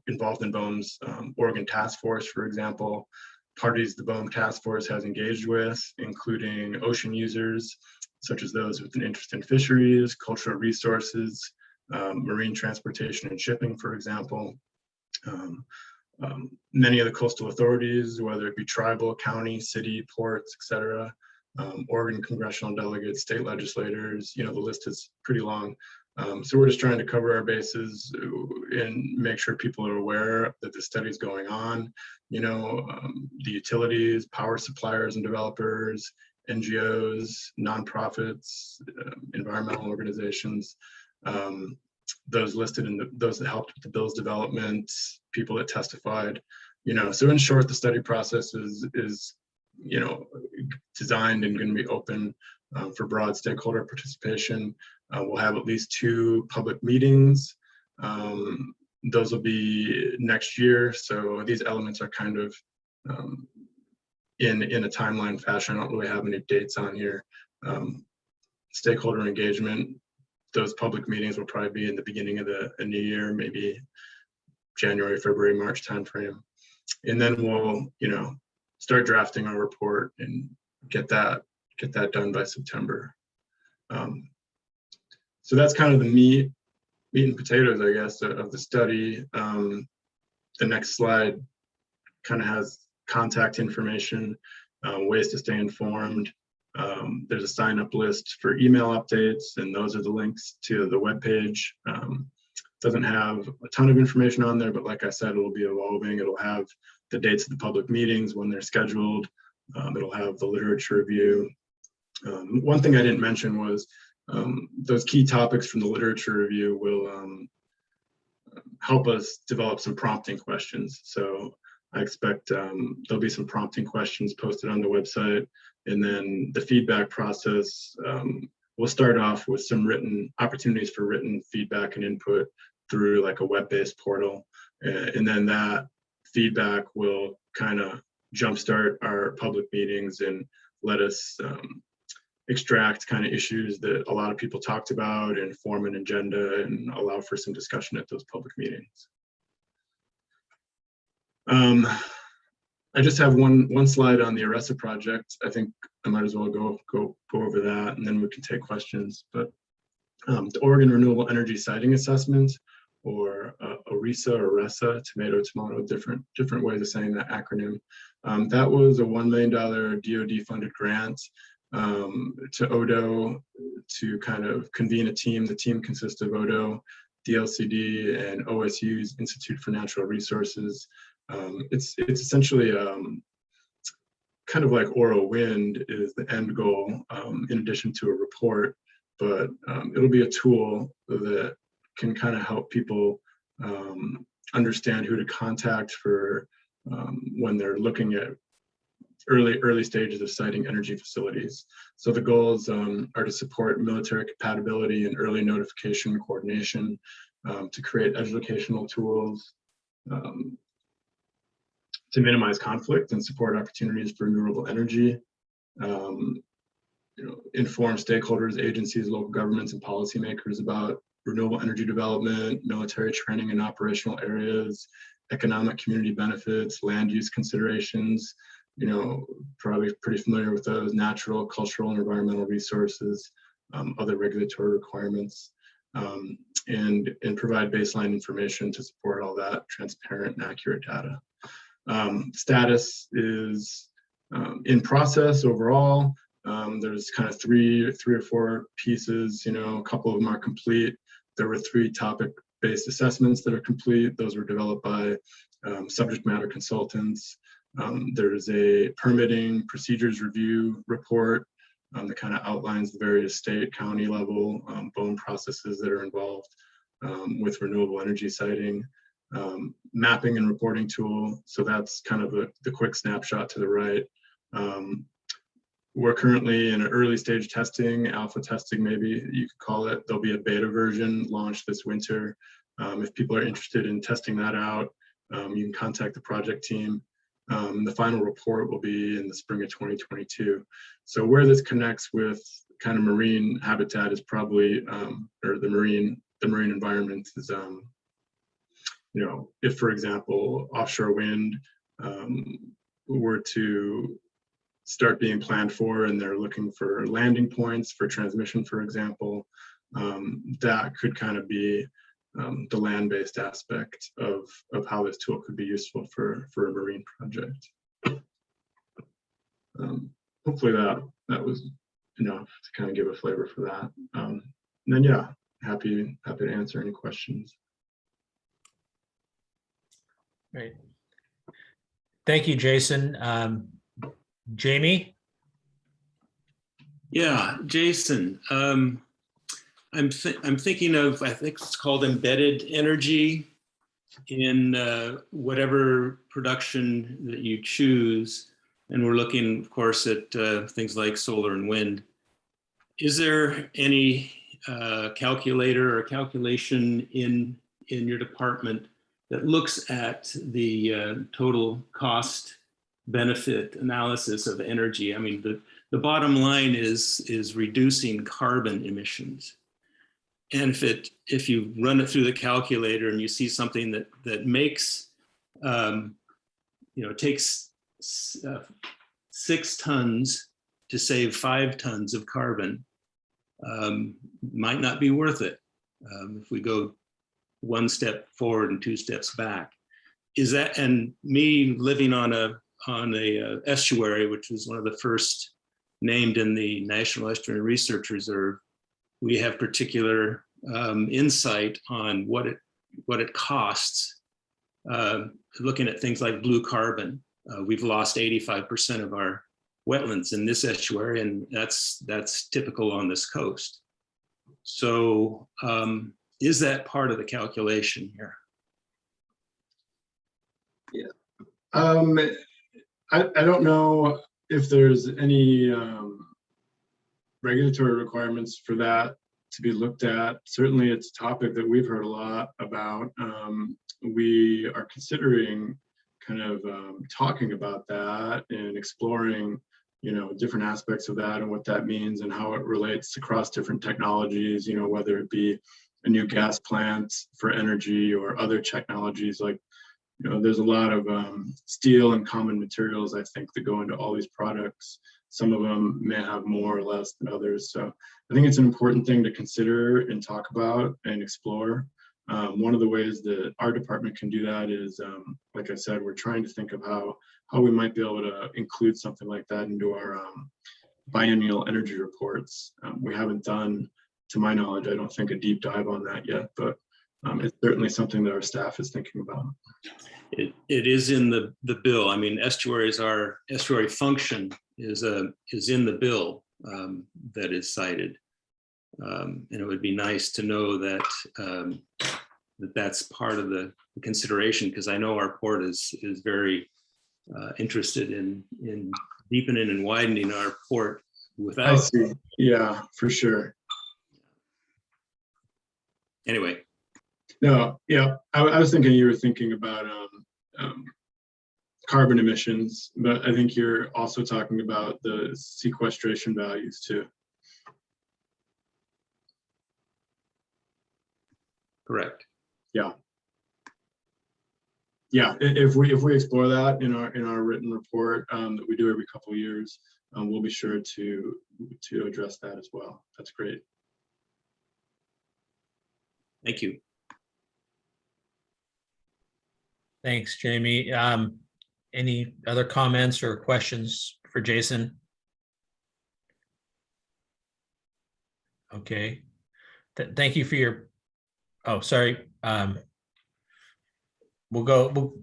involved in Boem's Oregon Task Force, for example, parties the Boem Task Force has engaged with, including ocean users, such as those with an interest in fisheries, cultural resources, marine transportation and shipping, for example. Many of the coastal authorities, whether it be tribal, county, city, ports, etc., Oregon congressional delegates, state legislators, the list is pretty long. So we're just trying to cover our bases and make sure people are aware that the study is going on. The utilities, power suppliers and developers, NGOs, nonprofits, environmental organizations, those listed in those that helped with the bill's development, people that testified. So in short, the study process is designed and going to be open for broad stakeholder participation. We'll have at least 2 public meetings. Those will be next year. So these elements are kind of in a timeline fashion. I don't really have any dates on here. Stakeholder engagement, those public meetings will probably be in the beginning of the new year, maybe January, February, March timeframe. And then we'll, start drafting our report and get that done by September. So that's kind of the meat and potatoes, I guess, of the study. The next slide kind of has contact information, ways to stay informed. There's a sign up list for email updates, and those are the links to the webpage. Doesn't have a ton of information on there, but like I said, it'll be evolving. It'll have the dates of the public meetings when they're scheduled. It'll have the literature review. One thing I didn't mention was those key topics from the literature review will help us develop some prompting questions. So I expect there'll be some prompting questions posted on the website, and then the feedback process, we'll start off with some written opportunities for written feedback and input through like a web-based portal. And then that feedback will kind of jumpstart our public meetings and let us extract kind of issues that a lot of people talked about and form an agenda and allow for some discussion at those public meetings. I just have one slide on the ERESA project. I think I might as well go over that, and then we can take questions. But the Oregon Renewable Energy Siting Assessment, or ORESA or RESA, tomato, different ways of saying that acronym. That was a $1 million DoD funded grant to ODO to kind of convene a team. The team consists of ODO, DLCD, and OSU's Institute for Natural Resources. It's essentially kind of like Oral Wind is the end goal, in addition to a report, but it'll be a tool that can kind of help people understand who to contact for when they're looking at early stages of siting energy facilities. So the goals are to support military compatibility and early notification and coordination, to create educational tools, to minimize conflict and support opportunities for renewable energy, inform stakeholders, agencies, local governments, and policymakers about renewable energy development, military training and operational areas, economic community benefits, land use considerations, probably pretty familiar with those, natural, cultural, and environmental resources, other regulatory requirements, and provide baseline information to support all that transparent and accurate data. Status is in process overall. There's kind of three or four pieces, a couple of them are complete. There were 3 topic-based assessments that are complete. Those were developed by subject matter consultants. There's a permitting procedures review report that kind of outlines the various state, county level Boem processes that are involved with renewable energy siting. Mapping and reporting tool. So that's kind of the quick snapshot to the right. We're currently in an early stage testing, alpha testing, maybe you could call it. There'll be a beta version launched this winter. If people are interested in testing that out, you can contact the project team. The final report will be in the spring of 2022. So where this connects with kind of marine habitat is probably, or the marine environment is, if, for example, offshore wind were to start being planned for and they're looking for landing points for transmission, for example, that could kind of be the land-based aspect of how this tool could be useful for a marine project. Hopefully that was enough to kind of give a flavor for that. And then, yeah, happy to answer any questions. Great. Thank you, Jason. Jamie? Yeah, Jason. I'm thinking of, I think it's called embedded energy in whatever production that you choose. And we're looking, of course, at things like solar and wind. Is there any calculator or calculation in your department that looks at the total cost benefit analysis of energy? I mean, the bottom line is reducing carbon emissions. And if you run it through the calculator and you see something that makes, it takes 6 tons to save 5 tons of carbon, might not be worth it if we go 1 step forward and 2 steps back. Is that, and me living on a estuary, which was one of the first named in the National Estuary Research Reserve, we have particular insight on what it costs. Looking at things like blue carbon, we've lost 85% of our wetlands in this estuary, and that's typical on this coast. So is that part of the calculation here? Yeah, I don't know if there's any regulatory requirements for that to be looked at. Certainly it's a topic that we've heard a lot about. We are considering kind of talking about that and exploring, different aspects of that and what that means and how it relates across different technologies, whether it be a new gas plant for energy or other technologies. Like, there's a lot of steel and common materials, I think, that go into all these products. Some of them may have more or less than others. So I think it's an important thing to consider and talk about and explore. One of the ways that our department can do that is, like I said, we're trying to think of how we might be able to include something like that into our biennial energy reports. We haven't done, to my knowledge, I don't think, a deep dive on that yet, but it's certainly something that our staff is thinking about. It is in the bill. I mean, estuary function is in the bill that is cited. And it would be nice to know that that's part of the consideration, because I know our port is very interested in deepening and widening our port without. I see. Yeah, for sure. Anyway. No, yeah, I was thinking you were thinking about carbon emissions, but I think you're also talking about the sequestration values too. Correct. Yeah. Yeah, if we explore that in our written report that we do every couple of years, we'll be sure to address that as well. That's great. Thank you. Thanks, Jamie. Any other comments or questions for Jason? Okay. Thank you for your, oh, sorry.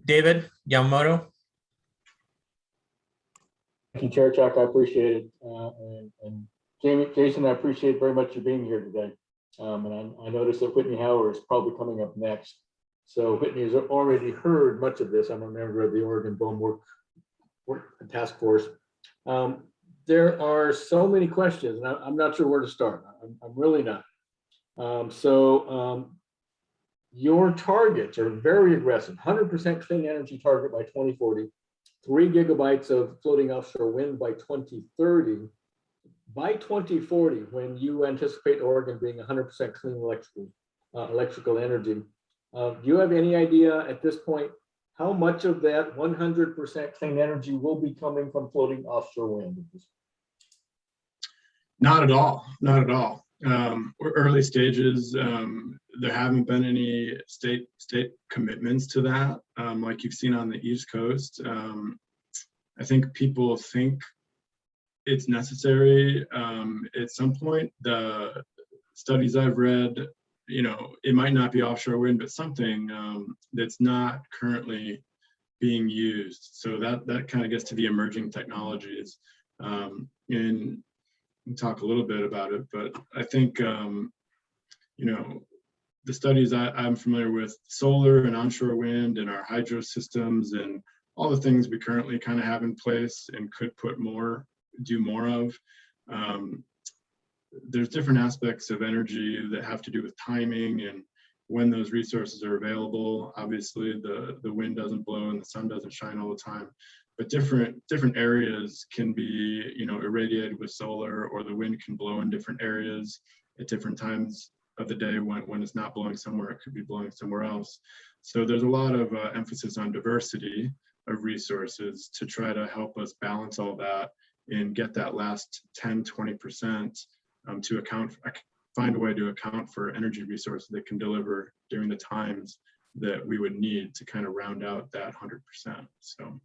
David Yamamoto. Thank you, Chair Chuck. I appreciate it. And Jason, I appreciate very much you being here today. And I noticed that Whitney Howard is probably coming up next. So Whitney has already heard much of this. I'm a member of the Oregon Boem Work Task Force. There are so many questions, and I'm not sure where to start. I'm really not. Your targets are very aggressive. 100% clean energy target by 2040, 3 gigabytes of floating offshore wind by 2030. By 2040, when you anticipate Oregon being 100% clean electrical energy, do you have any idea at this point how much of that 100% clean energy will be coming from floating offshore wind? Not at all. Not at all. We're early stages. There haven't been any state commitments to that, like you've seen on the East Coast. I think people think it's necessary at some point. The studies I've read, it might not be offshore wind, but something that's not currently being used. So that kind of gets to the emerging technologies. And we'll talk a little bit about it, but I think, the studies I'm familiar with, solar and onshore wind and our hydro systems and all the things we currently kind of have in place and could do more of. there's different aspects of energy that have to do with timing and when those resources are available. Obviously, the wind doesn't blow and the sun doesn't shine all the time, but different areas can be, you know, irradiated with solar, or the wind can blow in different areas at different times of the day. When it's not blowing somewhere, it could be blowing somewhere else. So there's a lot of emphasis on diversity of resources to try to help us balance all that and get that last 10-20% to find a way to account for energy resources that can deliver during the times that we would need to kind of round out that 100%. So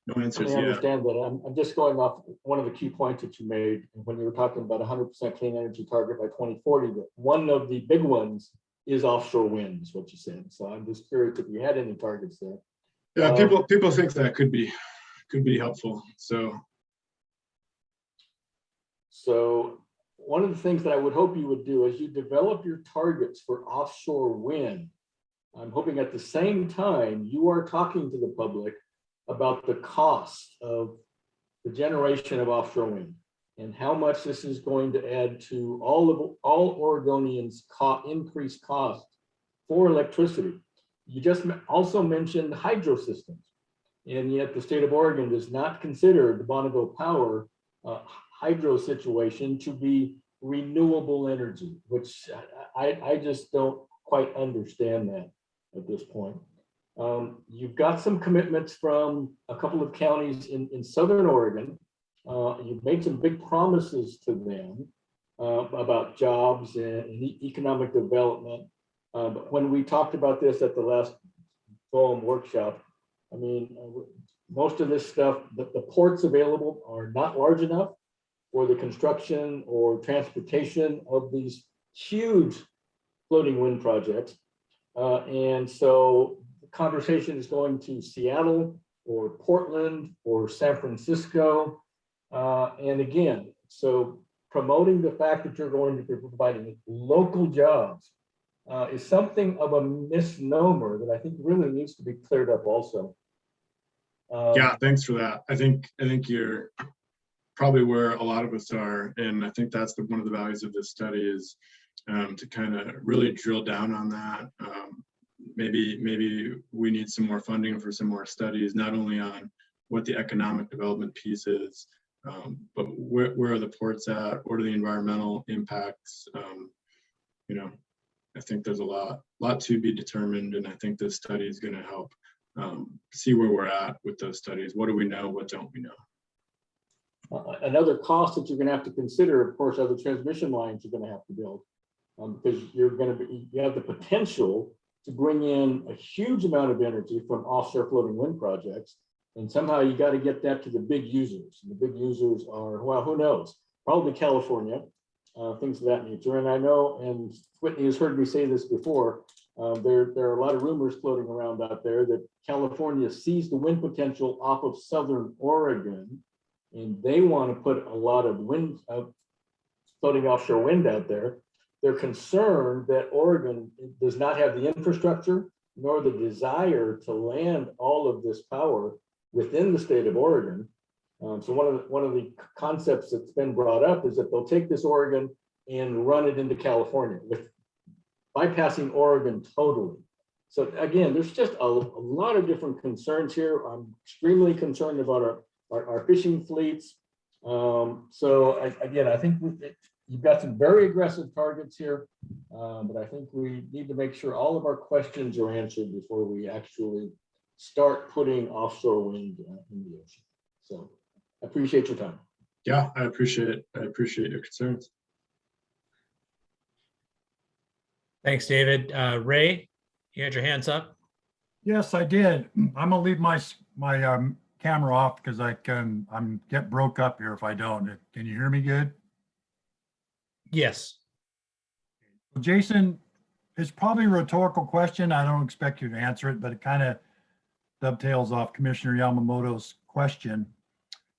no answers I yet. understand that. I'm just going off one of the key points that you made when you were talking about 100% clean energy target by 2040. That one of the big ones is offshore wind, is what you said. So I'm just curious if you had any targets there. Yeah, people think that could be helpful. So one of the things that I would hope you would do as you develop your targets for offshore wind, I'm hoping at the same time you are talking to the public about the cost of the generation of offshore wind and how much this is going to add to all Oregonians' increased cost for electricity. You just also mentioned hydro systems, and yet the state of Oregon does not consider the Bonneville Power hydro situation to be renewable energy, which I just don't quite understand that at this point. You've got some commitments from a couple of counties in Southern Oregon. You've made some big promises to them about jobs and economic development. But when we talked about this at the last Boem workshop, I mean, most of this stuff, the ports available are not large enough for the construction or transportation of these huge floating wind projects. And so the conversation is going to Seattle or Portland or San Francisco. And again, so promoting the fact that you're going to be providing local jobs is something of a misnomer that I think really needs to be cleared up also. Yeah, thanks for that. I think you're probably where a lot of us are, and I think that's one of the values of this study is to kind of really drill down on that. Maybe we need some more funding for some more studies, not only on what the economic development piece is, but where are the ports at? What are the environmental impacts? You know, I think there's a lot to be determined, and I think this study is going to help see where we're at with those studies. What do we know? What don't we know? Another cost that you're going to have to consider, of course, are the transmission lines you're going to have to build, because you have the potential to bring in a huge amount of energy from offshore floating wind projects, and somehow you got to get that to the big users. And the big users are, well, who knows? Probably California, things of that nature. And I know, and Whitney has heard me say this before, there are a lot of rumors floating around out there that California sees the wind potential off of Southern Oregon, and they want to put a lot of wind, floating offshore wind out there. They're concerned that Oregon does not have the infrastructure nor the desire to land all of this power within the state of Oregon. So one of the concepts that's been brought up is that they'll take this Oregon and run it into California, with bypassing Oregon totally. So again, there's just a lot of different concerns here. I'm extremely concerned about our fishing fleets. Again, I think you've got some very aggressive targets here, but I think we need to make sure all of our questions are answered before we actually start putting offshore wind in the ocean. So I appreciate your time. Yeah, I appreciate it. I appreciate your concerns. Thanks, David. Ray, you had your hands up. Yes, I did. I'm gonna leave my camera off because I'm get broke up here if I don't. Can you hear me good? Yes. Jason, it's probably a rhetorical question. I don't expect you to answer it, but it kind of dovetails off Commissioner Yamamoto's question.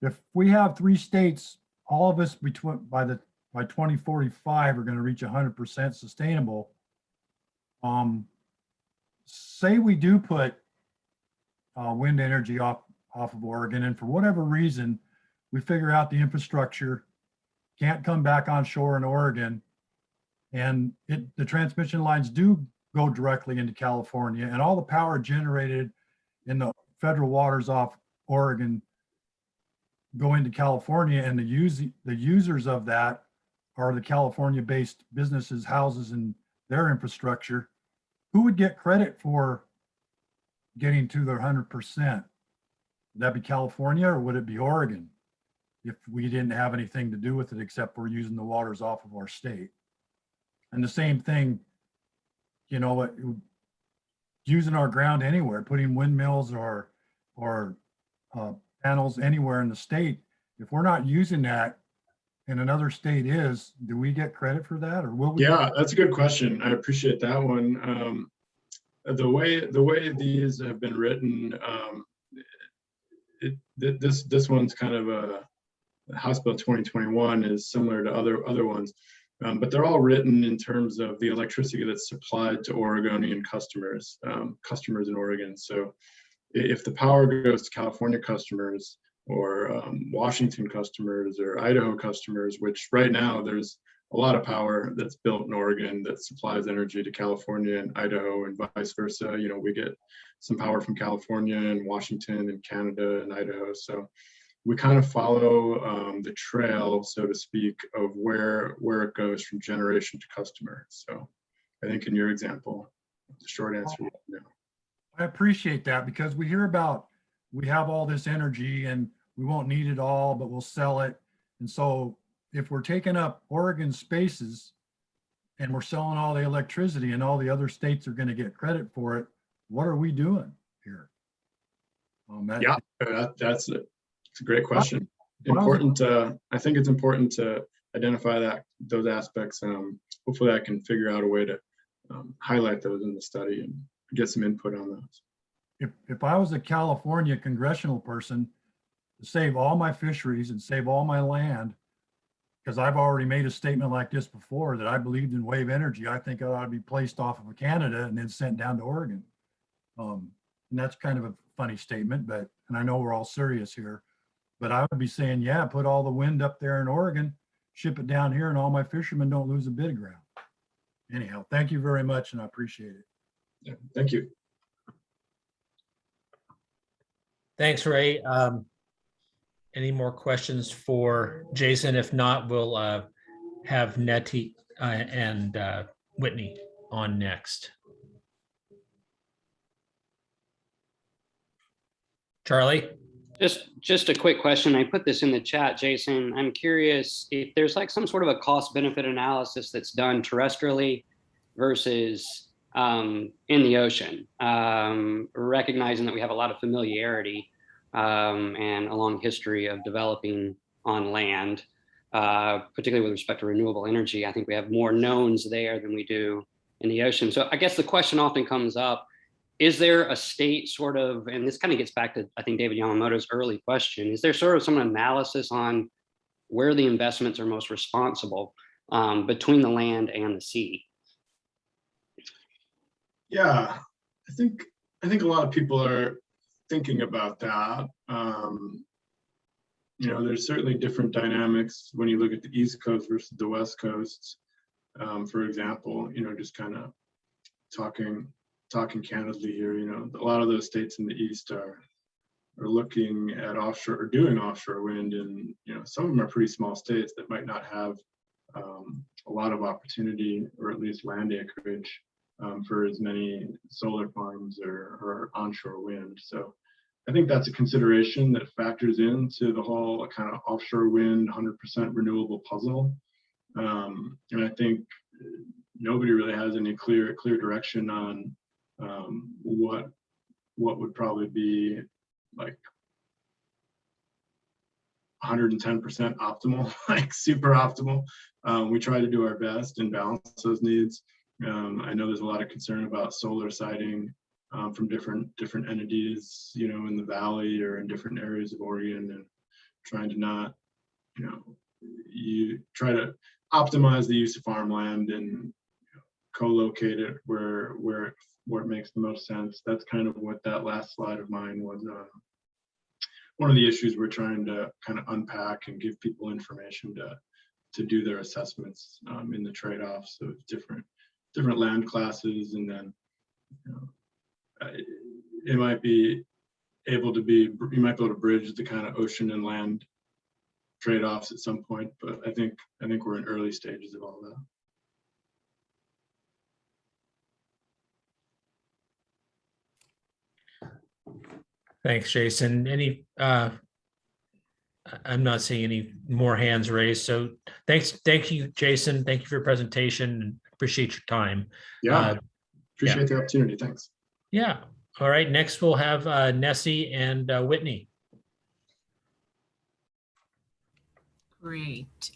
If we have 3 states, all of us by 2045 are going to reach 100% sustainable. Say we do put wind energy off of Oregon, and for whatever reason, we figure out the infrastructure can't come back on shore in Oregon. And the transmission lines do go directly into California, and all the power generated in the federal waters off Oregon go into California, and the users of that are the California-based businesses, houses, and their infrastructure. Who would get credit for getting to their 100%? Would that be California, or would it be Oregon if we didn't have anything to do with it except we're using the waters off of our state? And the same thing, you know, using our ground anywhere, putting windmills or panels anywhere in the state. If we're not using that and another state is, do we get credit for that, or will we? Yeah, that's a good question. I appreciate that one. The way these have been written, this one's kind of a House Bill 2021 is similar to other ones, but they're all written in terms of the electricity that's supplied to Oregonian customers, customers in Oregon. So if the power goes to California customers or Washington customers or Idaho customers, which right now there's a lot of power that's built in Oregon that supplies energy to California and Idaho and vice versa. You know, we get some power from California and Washington and Canada and Idaho. So we kind of follow the trail, so to speak, of where it goes from generation to customer. So I think in your example, the short answer is no. I appreciate that, because we hear about, we have all this energy and we won't need it all, but we'll sell it. And so if we're taking up Oregon spaces and we're selling all the electricity and all the other states are going to get credit for it, what are we doing here? Yeah, that's it. It's a great question. Important. I think it's important to identify those aspects. Hopefully I can figure out a way to highlight those in the study and get some input on those. If I was a California congressional person, to save all my fisheries and save all my land, because I've already made a statement like this before that I believed in wave energy, I think it ought to be placed off of Canada and then sent down to Oregon. And that's kind of a funny statement, but, and I know we're all serious here, but I would be saying, yeah, put all the wind up there in Oregon, ship it down here, and all my fishermen don't lose a bit of ground. Anyhow, thank you very much, and I appreciate it. Yeah, thank you. Thanks, Ray. Any more questions for Jason? If not, we'll have Nettie and Whitney on next. Charlie? Just a quick question. I put this in the chat, Jason. I'm curious if there's like some sort of a cost benefit analysis that's done terrestrially versus in the ocean, recognizing that we have a lot of familiarity and a long history of developing on land, particularly with respect to renewable energy. I think we have more knowns there than we do in the ocean. So I guess the question often comes up, is there a state sort of, and this kind of gets back to, I think, David Yamamoto's early question, is there sort of some analysis on where the investments are most responsible between the land and the sea? Yeah, I think a lot of people are thinking about that. You know, there's certainly different dynamics when you look at the East Coast versus the West Coast. For example, you know, just kind of talking candidly here, you know, a lot of those states in the East are looking at offshore or doing offshore wind, and you know, some of them are pretty small states that might not have a lot of opportunity, or at least land acreage, for as many solar farms or onshore wind. So I think that's a consideration that factors into the whole kind of offshore wind 100% renewable puzzle. And I think nobody really has any clear direction on what would probably be like 110% optimal, like super optimal. We try to do our best and balance those needs. I know there's a lot of concern about solar siting from different entities, you know, in the valley or in different areas of Oregon, and trying to not, you know, you try to optimize the use of farmland and, you know, co-locate it where it makes the most sense. That's kind of what that last slide of mine was. One of the issues we're trying to kind of unpack and give people information do their assessments in the trade-offs of different land classes, and then it might be able to be, you might be able to bridge the kind of ocean and land trade-offs at some point, but I think we're in early stages of all that. Thanks, Jason. I'm not seeing any more hands raised. So thank you, Jason. Thank you for your presentation. Appreciate your time. Yeah, appreciate the opportunity. Thanks. Yeah. All right. Next, we'll have Nessie and Whitney. Great.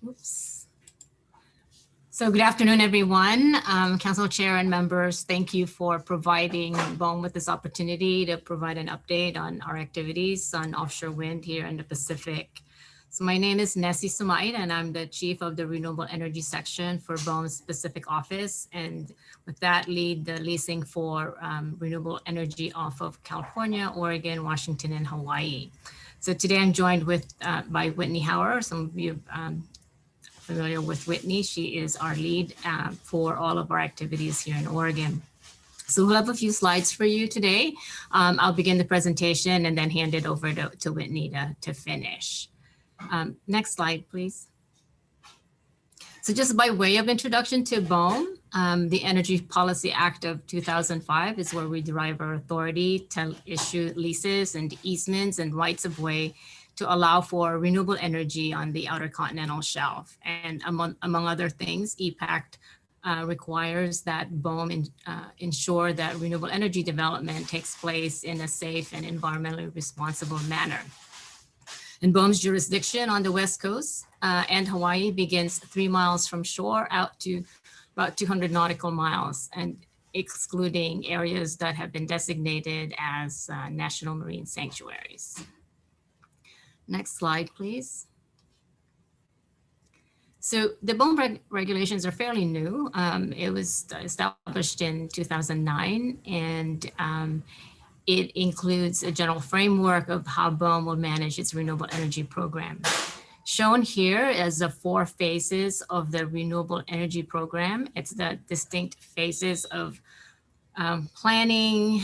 Oops. So good afternoon, everyone. Council Chair and members, thank you for providing Boem with this opportunity to provide an update on our activities on offshore wind here in the Pacific. So my name is Nessie Sumait, and I'm the Chief of the Renewable Energy Section for Boem's Pacific Office. And with that, lead the leasing for renewable energy off of California, Oregon, Washington, and Hawaii. So today I'm joined by Whitney Hauer. Some of you familiar with Whitney. She is our lead for all of our activities here in Oregon. So we'll have a few slides for you today. I'll begin the presentation and then hand it over to Whitney to finish. Next slide, please. So just by way of introduction to Boem, the Energy Policy Act of 2005 is where we derive our authority to issue leases and easements and rights of way to allow for renewable energy on the outer continental shelf. And among other things, EPACT requires that Boem ensure that renewable energy development takes place in a safe and environmentally responsible manner. And Boem's jurisdiction on the West Coast and Hawaii begins 3 miles from shore out to about 200 nautical miles, and excluding areas that have been designated as national marine sanctuaries. Next slide, please. So the Boem regulations are fairly new. It was established in 2009, and it includes a general framework of how Boem will manage its renewable energy program. Shown here as the 4 phases of the renewable energy program. It's the distinct phases of planning,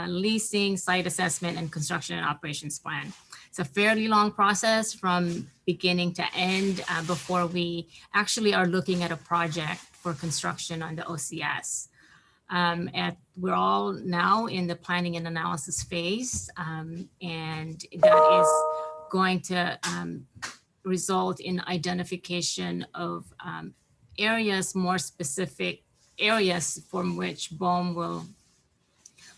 leasing, site assessment, and construction and operations plan. It's a fairly long process from beginning to end before we actually are looking at a project for construction on the OCS. We're all now in the planning and analysis phase, and that is going to result in identification of areas, more specific areas from which Boem will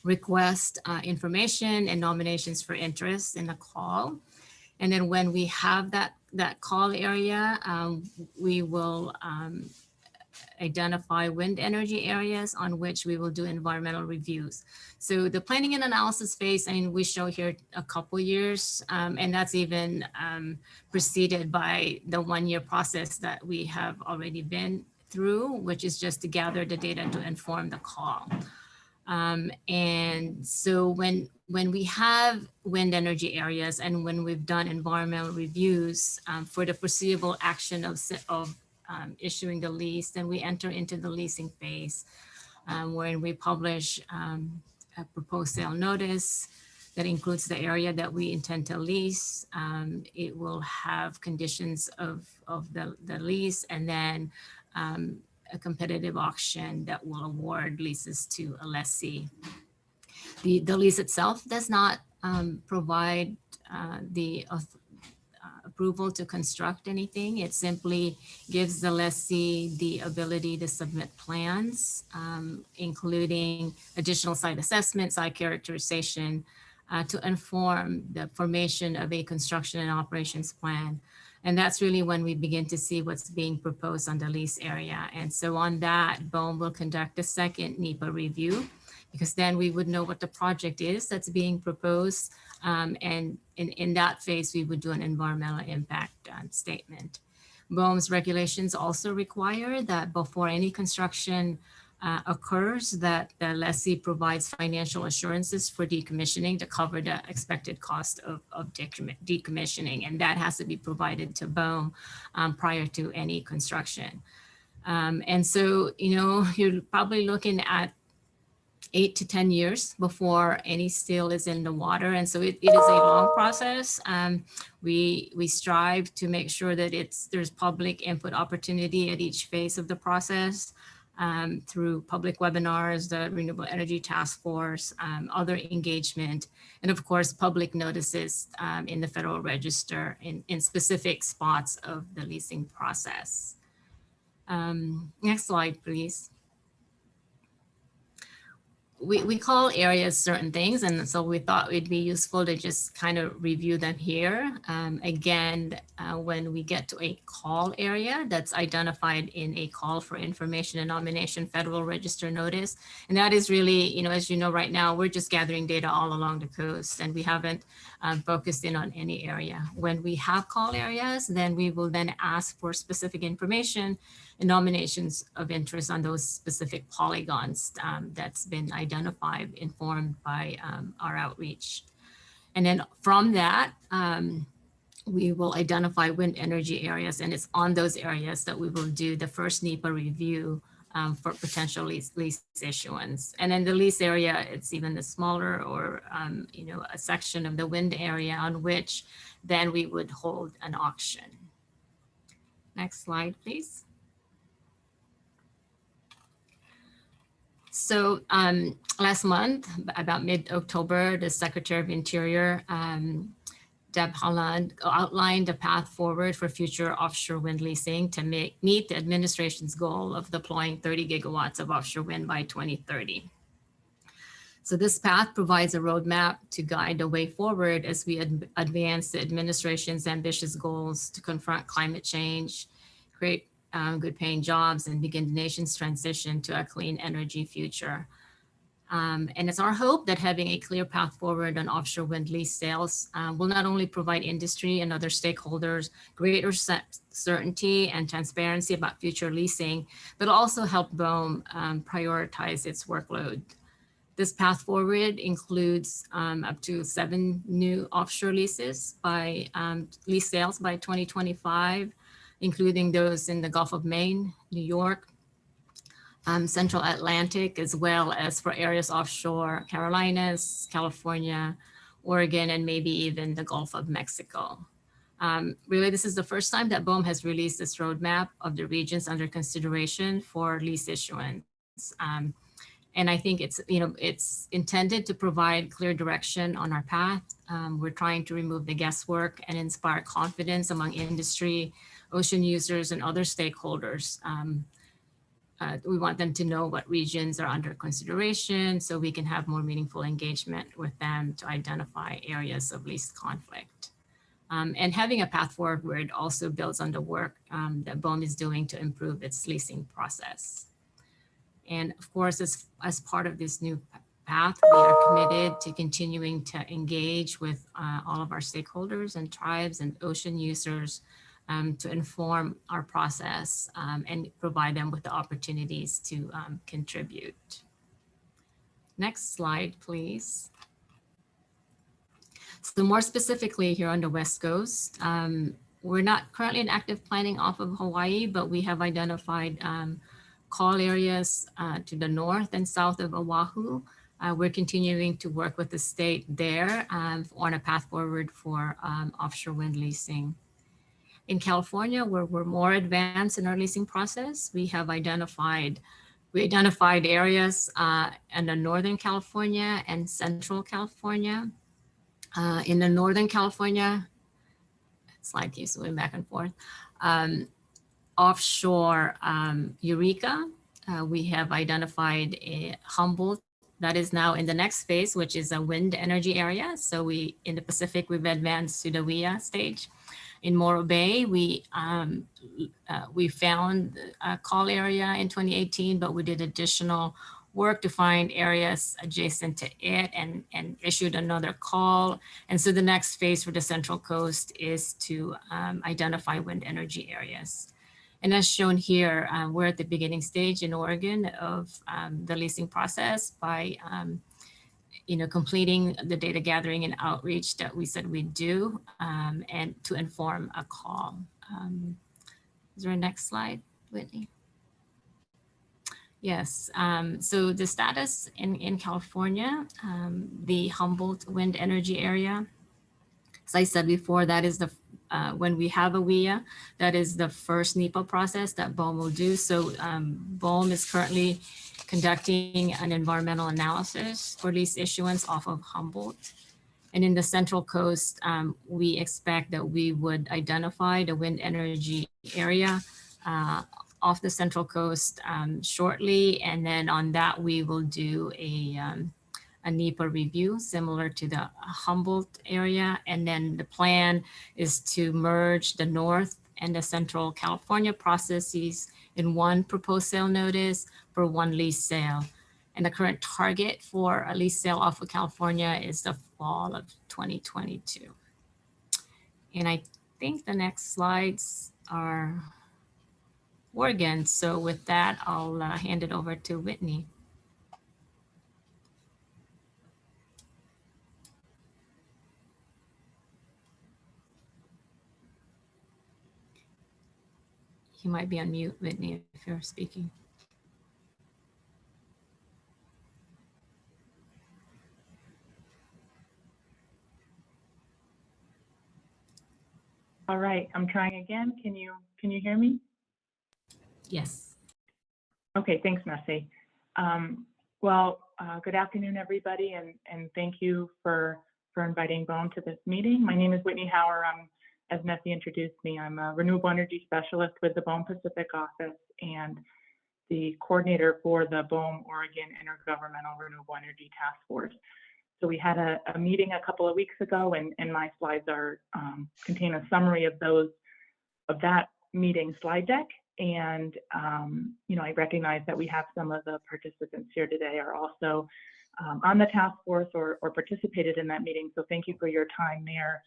request information and nominations for interest in a call. And then when we have that call area, we will identify wind energy areas on which we will do environmental reviews. So the planning and analysis phase, I mean, we show here a couple years, and that's even preceded by the 1-year process that we have already been through, which is just to gather the data to inform the call. And so when we have wind energy areas and when we've done environmental reviews for the foreseeable action of issuing the lease, then we enter into the leasing phase, wherein we publish a proposed sale notice that includes the area that we intend to lease. It will have conditions of the lease, and then a competitive auction that will award leases to a lessee. The lease itself does not provide the approval to construct anything. It simply gives the lessee the ability to submit plans, including additional site assessment, site characterization, to inform the formation of a construction and operations plan. And that's really when we begin to see what's being proposed on the lease area. And so on that, Boem will conduct a second NEPA review, because then we would know what the project is that's being proposed. And in that phase, we would do an environmental impact statement. Boem's regulations also require that before any construction occurs, that the lessee provides financial assurances for decommissioning to cover the expected cost of decommissioning. And that has to be provided to Boem prior to any construction. And so, you know, you're probably looking at 8 to 10 years before any steel is in the water. And so it is a long process. We strive to make sure that there's public input opportunity at each phase of the process through public webinars, the Renewable Energy Task Force, other engagement, and of course, public notices in the Federal Register in specific spots of the leasing process. Next slide, please. We call areas certain things, and so we thought it'd be useful to just kind of review them here. Again, when we get to a call area that's identified in a call for information and nomination Federal Register notice, and that is really, you know, as you know, right now, we're just gathering data all along the coast, and we haven't focused in on any area. When we have call areas, then we will then ask for specific information and nominations of interest on those specific polygons that's been identified, informed by our outreach. And then from that, we will identify wind energy areas, and it's on those areas that we will do the first NEPA review for potential lease issuance. And then the lease area, it's even the smaller, or you know, a section of the wind area on which then we would hold an auction. Next slide, please. So last month, about mid-October, the Secretary of Interior, Deb Haaland, outlined a path forward for future offshore wind leasing to meet the administration's goal of deploying 30 gigawatts of offshore wind by 2030. So this path provides a roadmap to guide the way forward as we advance the administration's ambitious goals to confront climate change, create good paying jobs, and begin the nation's transition to a clean energy future. And it's our hope that having a clear path forward on offshore wind lease sales will not only provide industry and other stakeholders greater certainty and transparency about future leasing, but also help Boem prioritize its workload. This path forward includes up to 7 new offshore leases by lease sales by 2025, including those in the Gulf of Maine, New York, Central Atlantic, as well as for areas offshore Carolinas, California, Oregon, and maybe even the Gulf of Mexico. Really, this is the first time that Boem has released this roadmap of the regions under consideration for lease issuance. And I think it's, you know, it's intended to provide clear direction on our path. We're trying to remove the guesswork and inspire confidence among industry, ocean users, and other stakeholders. We want them to know what regions are under consideration so we can have more meaningful engagement with them to identify areas of least conflict. And having a path forward also builds on the work that Boem is doing to improve its leasing process. And of course, as part of this new path, we are committed to continuing to engage with all of our stakeholders and tribes and ocean users to inform our process and provide them with the opportunities to contribute. Next slide, please. So more specifically here on the West Coast, we're not currently in active planning off of Hawaii, but we have identified call areas to the north and south of Oahu. We're continuing to work with the state there on a path forward for offshore wind leasing. In California, where we're more advanced in our leasing process, we identified areas in the Northern California and Central California. In the Northern California, slide keeps moving back and forth, offshore Eureka, we have identified a Humboldt that is now in the next phase, which is a wind energy area. So in the Pacific, we've advanced to the WIA stage. In Morro Bay, we found a call area in 2018, but we did additional work to find areas adjacent to it and issued another call. And so the next phase for the Central Coast is to identify wind energy areas. And as shown here, we're at the beginning stage in Oregon of the leasing process by completing the data gathering and outreach that we said we'd do, and to inform a call. Is there a next slide, Whitney? Yes, so the status in California, the Humboldt wind energy area, as I said before, that is the, when we have a WIA, that is the first NEPA process that Boem will do. So Boem is currently conducting an environmental analysis for lease issuance off of Humboldt. And in the Central Coast, we expect that we would identify the wind energy area off the Central Coast shortly. And then on that, we will do a NEPA review similar to the Humboldt area. And then the plan is to merge the North and the Central California processes in one proposed sale notice for one lease sale. And the current target for a lease sale off of California is the fall of 2022. And I think the next slides are Oregon. So with that, I'll hand it over to Whitney. You might be on mute, Whitney, if you're speaking. All right, I'm trying again. Can you hear me? Yes. Okay, thanks, Messi. Good afternoon, everybody, and thank you for inviting Boem to this meeting. My name is Whitney Hauer. As Messi introduced me, I'm a renewable energy specialist with the Boem Pacific office and the coordinator for the Boem Oregon Intergovernmental Renewable Energy Task Force. So we had a meeting a couple of weeks ago, and my slides are contain a summary of that meeting slide deck. And I recognize that we have some of the participants here today are also on the task force or participated in that meeting. So thank you for your time there.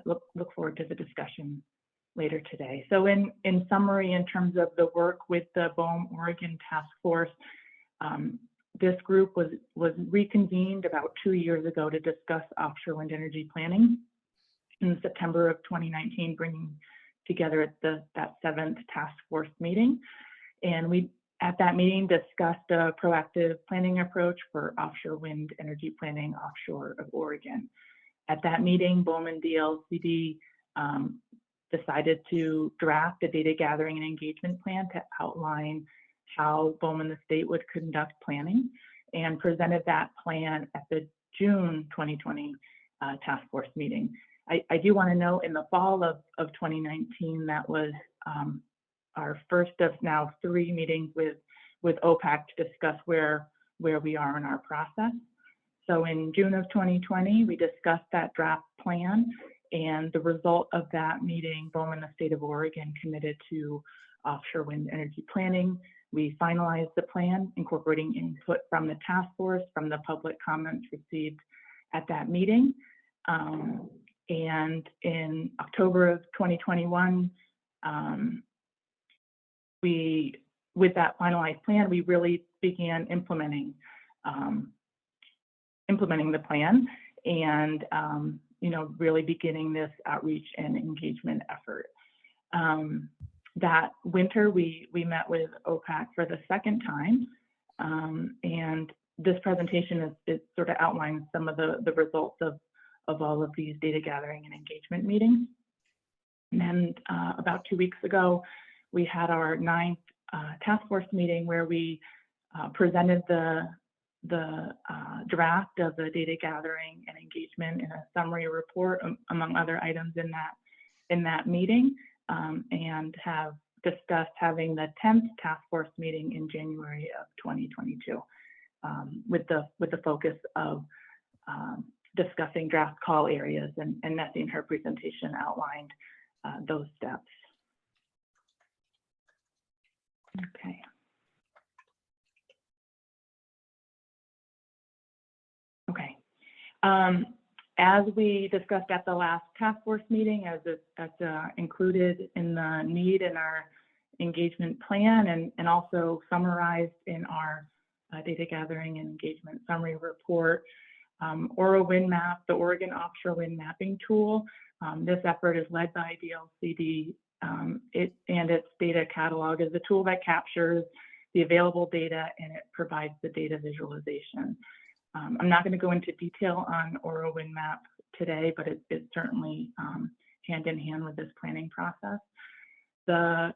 Look forward to the discussion later today. So in summary, in terms of the work with the Boem Oregon Task Force, this group was reconvened about 2 years ago to discuss offshore wind energy planning in September of 2019, bringing together that 7th task force meeting. And we, at that meeting, discussed a proactive planning approach for offshore wind energy planning offshore of Oregon. At that meeting, Boem and DLCD decided to draft a data gathering and engagement plan to outline how Boem and the state would conduct planning, and presented that plan at the June 2020 task force meeting. I do want to note, in the fall of 2019, that was our first of now 3 meetings with OPAC to discuss where we are in our process. So in June of 2020, we discussed that draft plan, and the result of that meeting, Boem and the state of Oregon committed to offshore wind energy planning. We finalized the plan, incorporating input from the task force, from the public comments received at that meeting. And in October of 2021, with that finalized plan, we really began implementing the plan and really beginning this outreach and engagement effort. That winter, we met with OPAC for the 2nd time, and this presentation is sort of outlines some of the results of all of these data gathering and engagement meetings. And then about 2 weeks ago, we had our 9th task force meeting where we presented the draft of the data gathering and engagement in a summary report, among other items in that meeting, and have discussed having the 10th task force meeting in January of 2022, with the focus of discussing draft call areas, and Nessie in her presentation outlined those steps. Okay. Okay. As we discussed at the last task force meeting, as included in the need in our engagement plan and also summarized in our data gathering and engagement summary report, Aura Wind Map, the Oregon Offshore Wind Mapping Tool. This effort is led by DLCD. And its data catalog is the tool that captures the available data and it provides the data visualization. I'm not going to go into detail on Aura Wind Map today, but it's certainly hand in hand with this planning process. The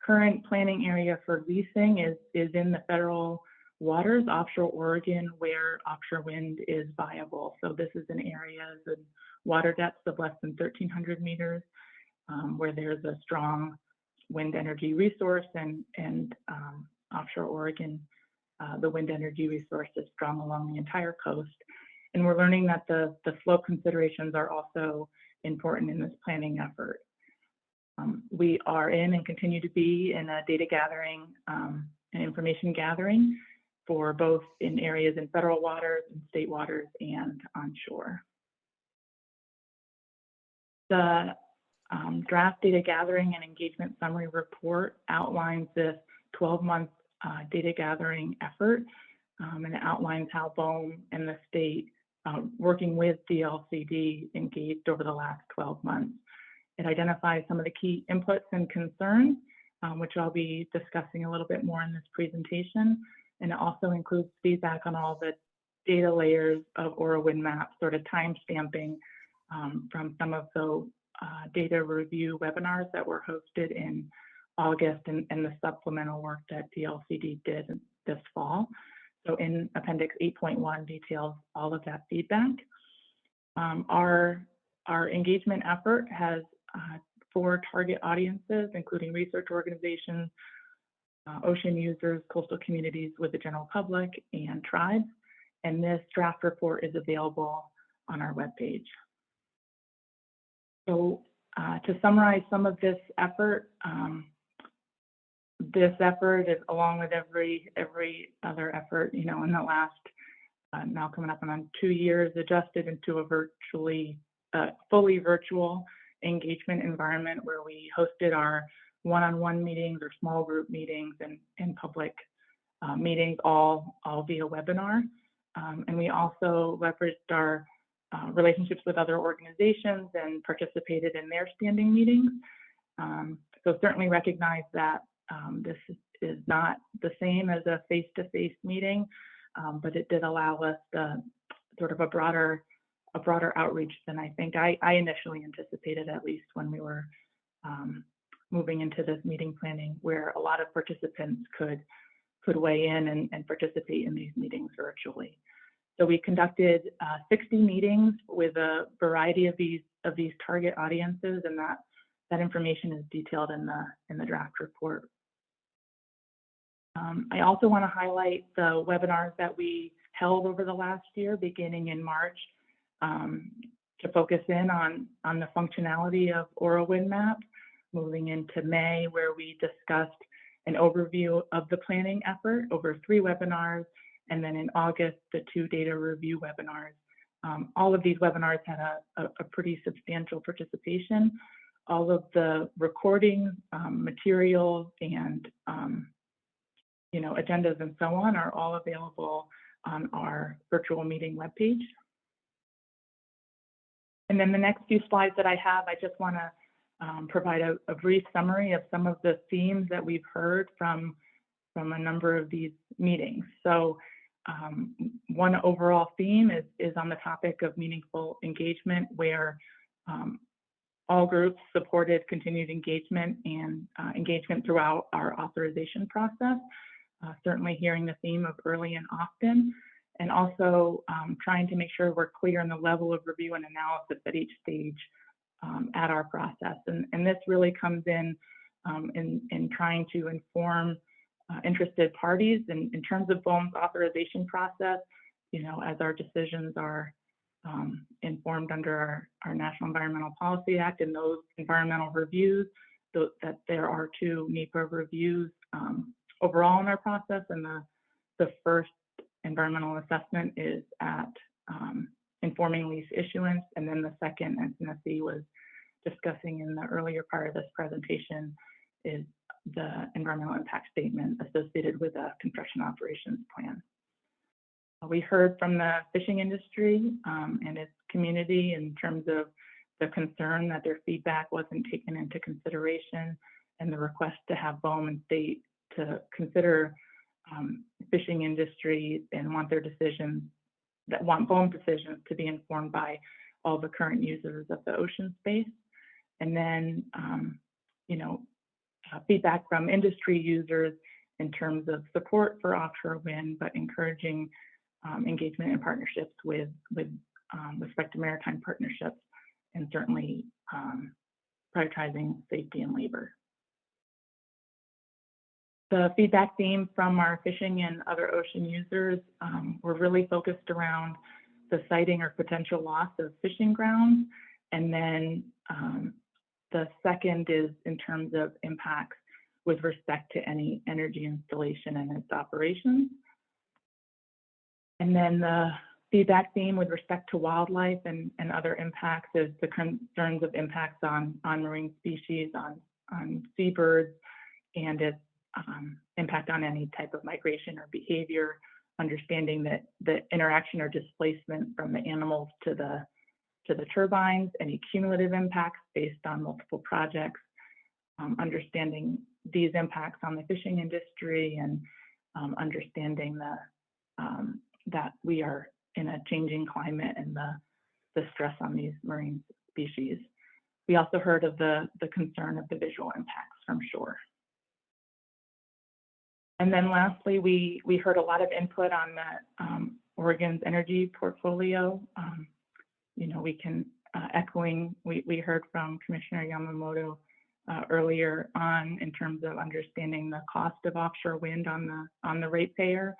current planning area for leasing is in the federal waters, offshore Oregon, where offshore wind is viable. So this is in areas of water depths of less than 1,300 meters, where there's a strong wind energy resource, and offshore Oregon, the wind energy resource is strong along the entire coast. And we're learning that the flow considerations are also important in this planning effort. We are in and continue to be in a data gathering and information gathering for both in areas in federal waters and state waters and onshore. The draft data gathering and engagement summary report outlines this 12-month data gathering effort, and it outlines how Boem and the state, working with DLCD, engaged over the last 12 months. It identifies some of the key inputs and concerns, which I'll be discussing a little bit more in this presentation. And it also includes feedback on all the data layers of Aura Wind Map, sort of time stamping from some of the data review webinars that were hosted in August and the supplemental work that DLCD did this fall. So in Appendix 8.1 details all of that feedback. Our engagement effort has 4 target audiences, including research organizations, ocean users, coastal communities with the general public, and tribes. And this draft report is available on our webpage. So to summarize some of this effort is, along with every other effort, in the last, now coming up on 2 years, adjusted into a fully virtual engagement environment where we hosted our one-on-one meetings or small group meetings and public meetings, all via webinar. And we also leveraged our relationships with other organizations and participated in their standing meetings. So certainly recognize that this is not the same as a face-to-face meeting, but it did allow us sort of a broader outreach than I think I initially anticipated, at least when we were moving into this meeting planning, where a lot of participants could weigh in and participate in these meetings virtually. So we conducted 60 meetings with a variety of these target audiences, and that information is detailed in the draft report. I also want to highlight the webinars that we held over the last year, beginning in March, to focus in on the functionality of Aura Wind Map, moving into May, where we discussed an overview of the planning effort over 3 webinars, and then in August, the 2 data review webinars. All of these webinars had a pretty substantial participation. All of the recordings, materials, and agendas and so on are all available on our virtual meeting webpage. And then the next few slides that I have, I just want to provide a brief summary of some of the themes that we've heard from a number of these meetings. So one overall theme is on the topic of meaningful engagement, where all groups supported continued engagement and engagement throughout our authorization process. Certainly hearing the theme of early and often, and also trying to make sure we're clear on the level of review and analysis at each stage at our process. And this really comes in trying to inform interested parties in terms of Boem's authorization process, as our decisions are informed under our National Environmental Policy Act and those environmental reviews, that there are 2 NEPA reviews overall in our process, and the first environmental assessment is at informing lease issuance. And then the second, as Nessie was discussing in the earlier part of this presentation, is the environmental impact statement associated with a construction operations plan. We heard from the fishing industry and its community in terms of the concern that their feedback wasn't taken into consideration, and the request to have Boem and state to consider fishing industry and want their decisions, that want Boem decisions to be informed by all the current users of the ocean space. And then, feedback from industry users in terms of support for offshore wind, but encouraging engagement and partnerships with respect to maritime partnerships, and certainly prioritizing safety and labor. The feedback theme from our fishing and other ocean users were really focused around the siting or potential loss of fishing grounds. And then the second is in terms of impacts with respect to any energy installation and its operations. And then the feedback theme with respect to wildlife and other impacts is the concerns of impacts on marine species, on seabirds, and its impact on any type of migration or behavior, understanding that the interaction or displacement from the animals to the turbines, any cumulative impacts based on multiple projects, understanding these impacts on the fishing industry, and understanding that we are in a changing climate and the stress on these marine species. We also heard of the concern of the visual impacts from shore. And then lastly, we heard a lot of input on that Oregon's energy portfolio. We can echoing, we heard from Commissioner Yamamoto earlier on in terms of understanding the cost of offshore wind on the ratepayer.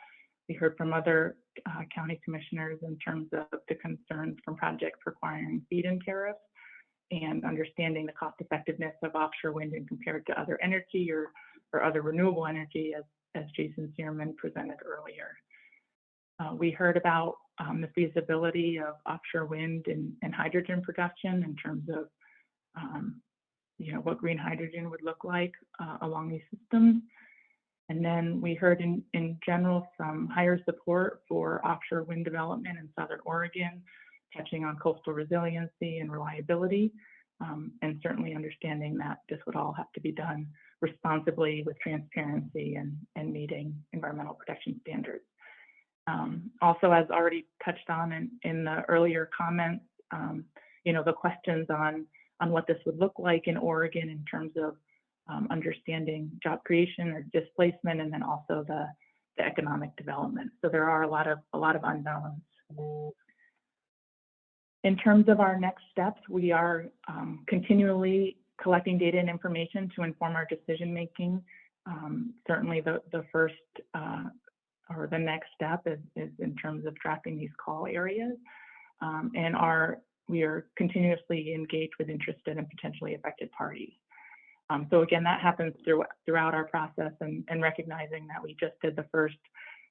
We heard from other county commissioners in terms of the concerns from projects requiring feed-in tariffs and understanding the cost effectiveness of offshore wind and compared to other energy or other renewable energy, as Jason Searman presented earlier. We heard about the feasibility of offshore wind and hydrogen production in terms of what green hydrogen would look like along these systems. And then we heard in general some higher support for offshore wind development in Southern Oregon, touching on coastal resiliency and reliability, and certainly understanding that this would all have to be done responsibly with transparency and meeting environmental protection standards. Also, as already touched on in the earlier comments, the questions on what this would look like in Oregon in terms of understanding job creation or displacement, and then also the economic development. So there are a lot of unknowns. In terms of our next steps, we are continually collecting data and information to inform our decision making. Certainly the first or the next step is in terms of drafting these call areas, and we are continuously engaged with interested and potentially affected parties. So again, that happens throughout our process, and recognizing that we just did the first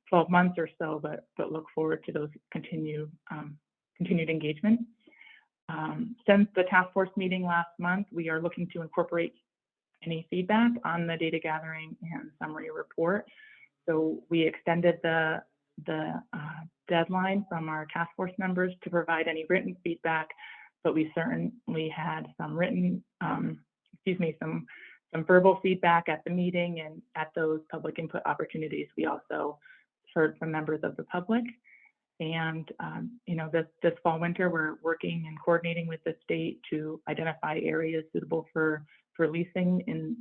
12 months or so, but look forward to those continued engagement. Since the task force meeting last month, we are looking to incorporate any feedback on the data gathering and summary report. So we extended the deadline from our task force members to provide any written feedback, but we certainly had some written, some verbal feedback at the meeting, and at those public input opportunities, we also heard from members of the public. And this fall winter, we're working and coordinating with the state to identify areas suitable for leasing,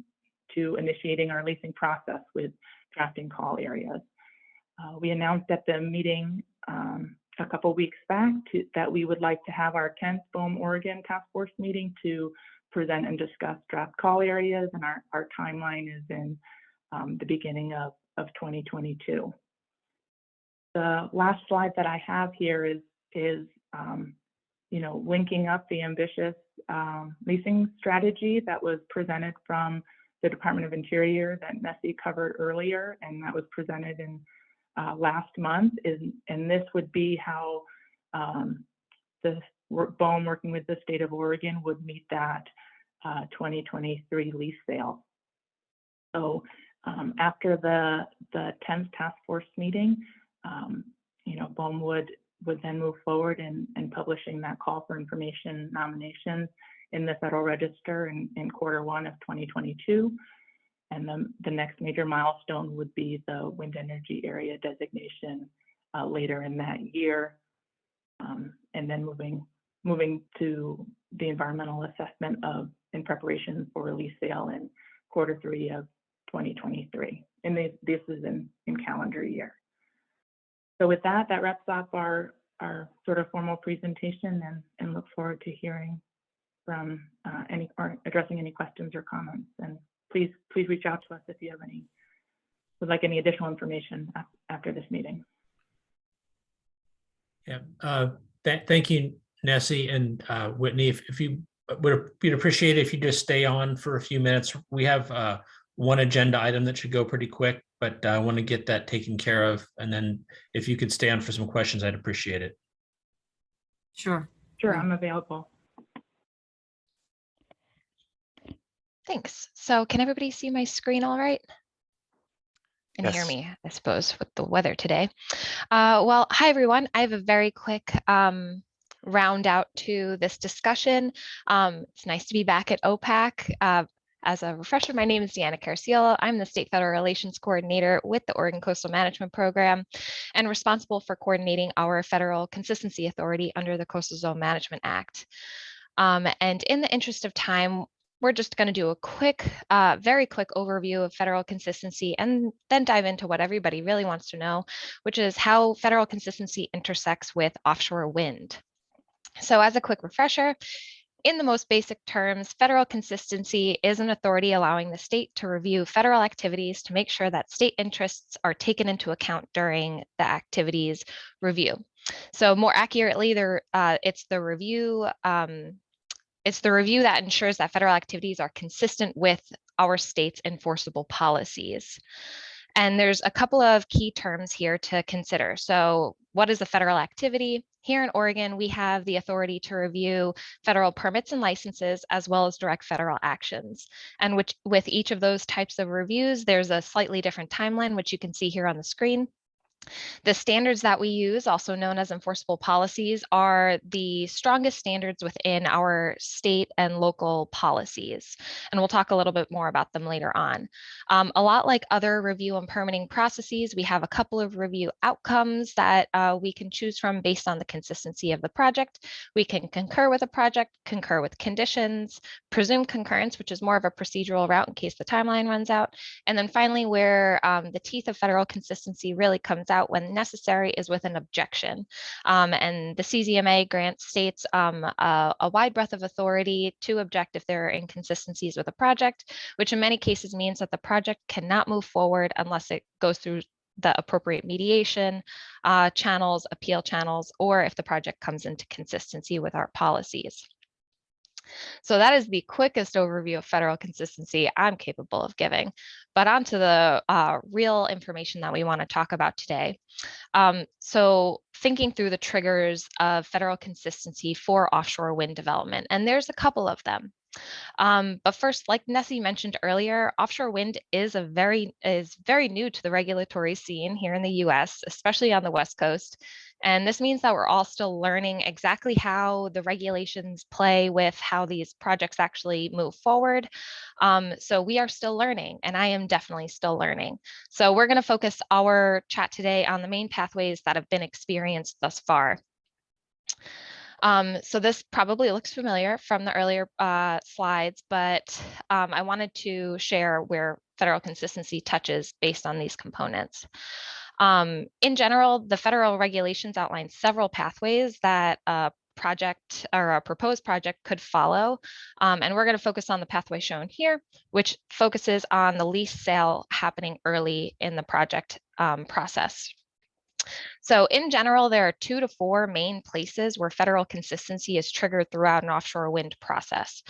to initiating our leasing process with drafting call areas. We announced at the meeting a couple weeks back that we would like to have our 10th Boem Oregon Task Force meeting to present and discuss draft call areas, and our timeline is in the beginning of 2022. The last slide that I have here is linking up the ambitious leasing strategy that was presented from the Department of Interior that Nessie covered earlier, and that was presented in last month. And this would be how Boem working with the state of Oregon would meet that 2023 lease sale. So after the 10th task force meeting, Boem would then move forward in publishing that call for information nominations in the Federal Register in Q1 of 2022. And the next major milestone would be the wind energy area designation later in that year. And then moving to the environmental assessment in preparation for release sale in Q3 of 2023. And this is in calendar year. So with that wraps up our sort of formal presentation, and look forward to hearing from or addressing any questions or comments. And please reach out to us if you would like any additional information after this meeting. Yeah, thank you, Nessie and Whitney. If you we'd appreciate it if you just stay on for a few minutes. We have one agenda item that should go pretty quick, but I want to get that taken care of. And then if you could stay on for some questions, I'd appreciate it. Sure. Sure, I'm available. Thanks. So can everybody see my screen all right? And hear Yes. me, I suppose, with the weather today. Well, hi, everyone. I have a very quick round out to this discussion. It's nice to be back at OPAC. As a refresher, my name is Deanna Carciello. I'm the State Federal Relations Coordinator with the Oregon Coastal Management Program and responsible for coordinating our Federal Consistency Authority under the Coastal Zone Management Act. And in the interest of time, we're just going to do a quick, very quick overview of federal consistency and then dive into what everybody really wants to know, which is how federal consistency intersects with offshore wind. So as a quick refresher, in the most basic terms, federal consistency is an authority allowing the state to review federal activities to make sure that state interests are taken into account during the activities review. So more accurately, it's the review that ensures that federal activities are consistent with our state's enforceable policies. And there's a couple of key terms here to consider. So what is a federal activity? Here in Oregon, we have the authority to review federal permits and licenses, as well as direct federal actions. And with each of those types of reviews, there's a slightly different timeline, which you can see here on the screen. The standards that we use, also known as enforceable policies, are the strongest standards within our state and local policies. And we'll talk a little bit more about them later on. A lot like other review and permitting processes, we have a couple of review outcomes that we can choose from based on the consistency of the project. We can concur with a project, concur with conditions, presume concurrence, which is more of a procedural route in case the timeline runs out. And then finally, where the teeth of federal consistency really comes out when necessary is with an objection. And the CZMA grants states a wide breadth of authority to object if there are inconsistencies with a project, which in many cases means that the project cannot move forward unless it goes through the appropriate mediation channels, appeal channels, or if the project comes into consistency with our policies. So that is the quickest overview of federal consistency I'm capable of giving. But on to the real information that we want to talk about today. So thinking through the triggers of federal consistency for offshore wind development, and there's a couple of them. But first, like Nessie mentioned earlier, offshore wind is very new to the regulatory scene here in the US, especially on the West Coast. And this means that we're all still learning exactly how the regulations play with how these projects actually move forward. So we are still learning, and I am definitely still learning. So we're going to focus our chat today on the main pathways that have been experienced thus far. So this probably looks familiar from the earlier slides, but I wanted to share where federal consistency touches based on these components. In general, the federal regulations outline several pathways that a project or a proposed project could follow. And we're going to focus on the pathway shown here, which focuses on the lease sale happening early in the project process. So in general, there are 2 to 4 main places where federal consistency is triggered throughout an offshore wind process.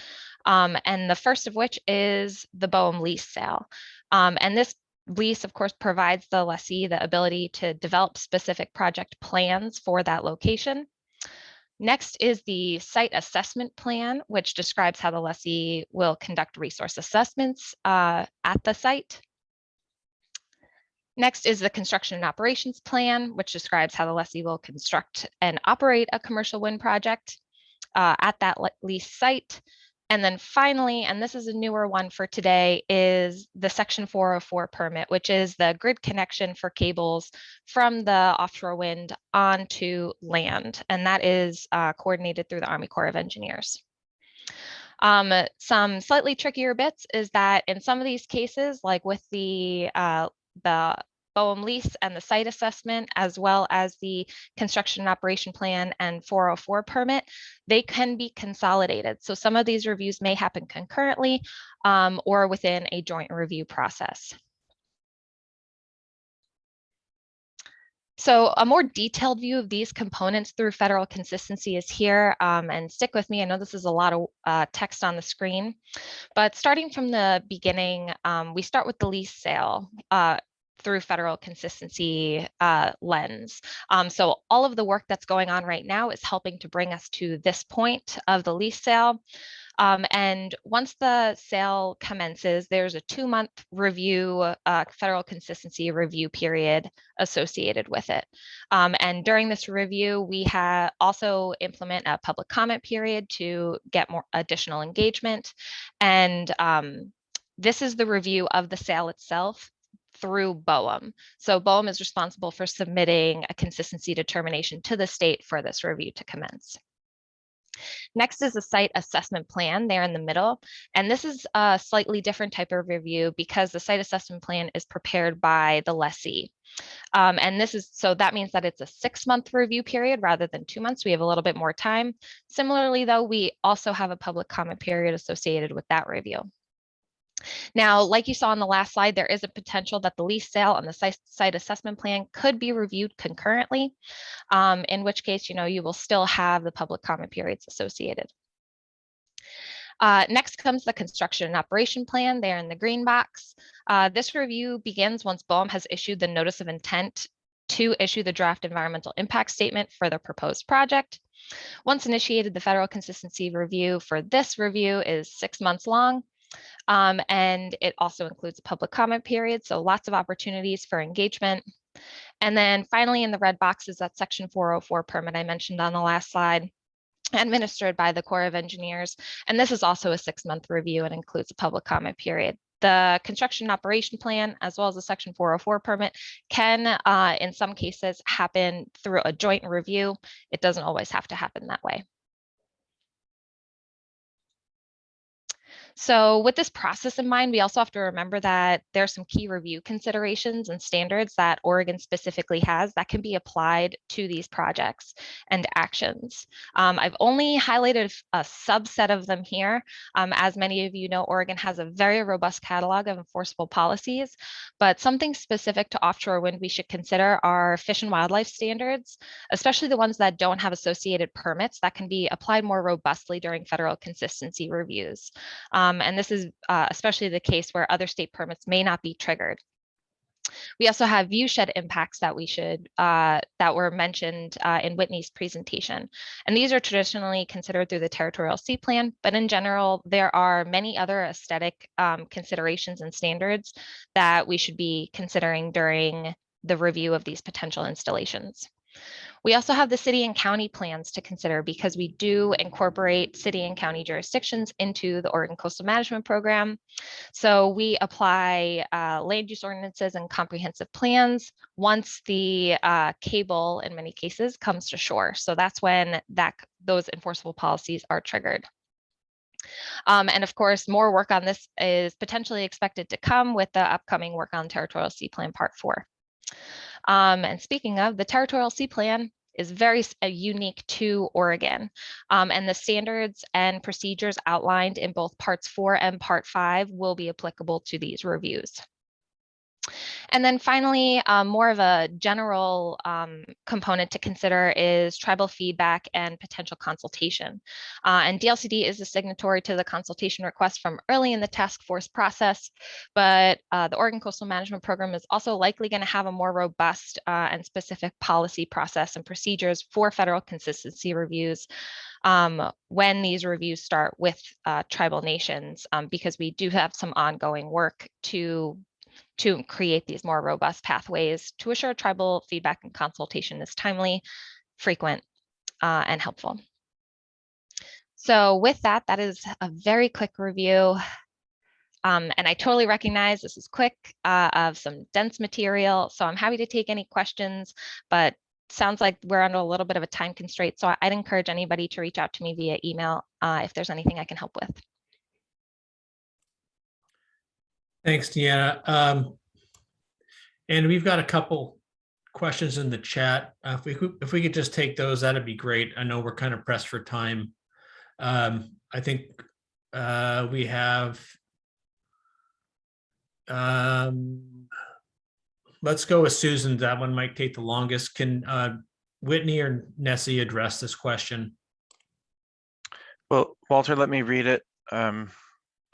And the first of which is the Boem lease sale. And this lease, of course, provides the lessee the ability to develop specific project plans for that location. Next is the site assessment plan, which describes how the lessee will conduct resource assessments at the site. Next is the construction and operations plan, which describes how the lessee will construct and operate a commercial wind project at that lease site. And then finally, and this is a newer one for today, is the Section 404 permit, which is the grid connection for cables from the offshore wind onto land. And that is coordinated through the Army Corps of Engineers. Some slightly trickier bits is that in some of these cases, like with the Boem lease and the site assessment, as well as the construction and operation plan and 404 permit, they can be consolidated. So some of these reviews may happen concurrently or within a joint review process. So a more detailed view of these components through federal consistency is here, and stick with me. I know this is a lot of text on the screen, but starting from the beginning, we start with the lease sale through federal consistency lens. So all of the work that's going on right now is helping to bring us to this point of the lease sale. And once the sale commences, there's a 2-month review, federal consistency review period associated with it. And during this review, we also implement a public comment period to get more additional engagement. And this is the review of the sale itself through Boem. So Boem is responsible for submitting a consistency determination to the state for this review to commence. Next is the site assessment plan there in the middle. And this is a slightly different type of review because the site assessment plan is prepared by the lessee. And that means that it's a 6-month review period rather than 2 months. We have a little bit more time. Similarly, though, we also have a public comment period associated with that review. Now, like you saw on the last slide, there is a potential that the lease sale and the site assessment plan could be reviewed concurrently, in which case, you will still have the public comment periods associated. Next comes the construction and operation plan there in the green box. This review begins once Boem has issued the notice of intent to issue the draft environmental impact statement for the proposed project. Once initiated, the federal consistency review for this review is 6 months long. And it also includes a public comment period, so lots of opportunities for engagement. And then finally, in the red box is that Section 404 permit I mentioned on the last slide, administered by the Corps of Engineers. And this is also a 6-month review and includes a public comment period. The construction and operation plan, as well as the Section 404 permit, can, in some cases, happen through a joint review. It doesn't always have to happen that way. So with this process in mind, we also have to remember that there are some key review considerations and standards that Oregon specifically has that can be applied to these projects and actions. I've only highlighted a subset of them here. As many of you know, Oregon has a very robust catalog of enforceable policies, but something specific to offshore wind we should consider are fish and wildlife standards, especially the ones that don't have associated permits that can be applied more robustly during federal consistency reviews. And this is especially the case where other state permits may not be triggered. We also have viewshed impacts that that were mentioned in Whitney's presentation. And these are traditionally considered through the territorial sea plan, but in general, there are many other aesthetic considerations and standards that we should be considering during the review of these potential installations. We also have the city and county plans to consider because we do incorporate city and county jurisdictions into the Oregon Coastal Management Program. So we apply land use ordinances and comprehensive plans once the cable, in many cases, comes to shore. So that's when those enforceable policies are triggered. And of course, more work on this is potentially expected to come with the upcoming work on Territorial Sea Plan Part 4. And speaking of, the Territorial Sea Plan is very unique to Oregon. And the standards and procedures outlined in both Parts 4 and Part 5 will be applicable to these reviews. And then finally, more of a general component to consider is tribal feedback and potential consultation. And DLCD is a signatory to the consultation request from early in the task force process, but the Oregon Coastal Management Program is also likely going to have a more robust and specific policy process and procedures for federal consistency reviews when these reviews start with tribal nations, because we do have some ongoing work to create these more robust pathways to assure tribal feedback and consultation is timely, frequent, and helpful. So with that, that is a very quick review. And I totally recognize this is quick of some dense material, so I'm happy to take any questions, but sounds like we're under a little bit of a time constraint. So I'd encourage anybody to reach out to me via email if there's anything I can help with. Thanks, Deanna. And we've got a couple questions in the chat. If we could just take those, that'd be great. I know we're kind of pressed for time. I think we have, let's go with Susan. That one might take the longest. Can Whitney or Nessie address this question? Well, Walter, let me read it,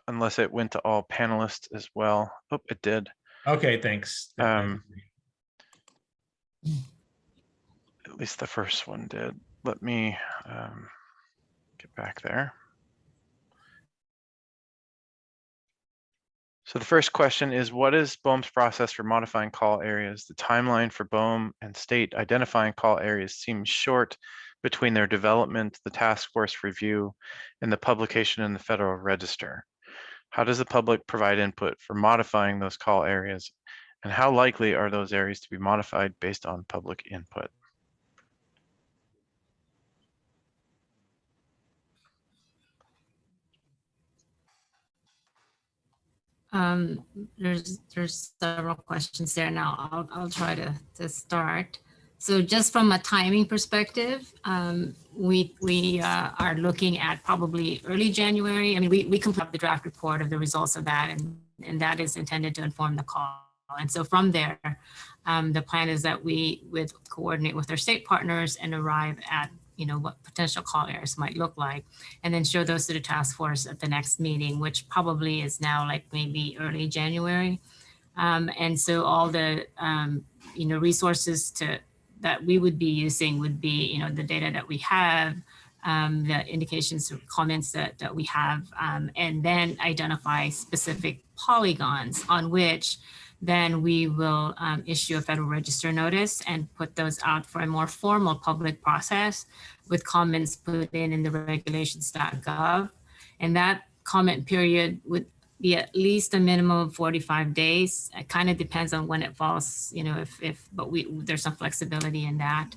unless it went to all panelists as well. Oh, it did. Okay, thanks. At least the first one did. Let me get back there. So the first question is, what is Boem's process for modifying call areas? The timeline for Boem and state identifying call areas seems short between their development, the task force review, and the publication in the Federal Register. How does the public provide input for modifying those call areas? And how likely are those areas to be modified based on public input? There's several questions there. Now I'll try to start. So just from a timing perspective, we are looking at probably early January. I mean, we complete the draft report of the results of that, and that is intended to inform the call. And so from there, the plan is that we would coordinate with our state partners and arrive at, you know, what potential call areas might look like, and then show those to the task force at the next meeting, which probably is now like maybe early January. And so all the, you know, resources that we would be using would be, you know, the data that we have, the indications or comments that we have, and then identify specific polygons on which then we will issue a Federal Register notice and put those out for a more formal public process with comments put in the regulations.gov. And that comment period would be at least a minimum of 45 days. It kind of depends on when it falls, you know, but there's some flexibility in that.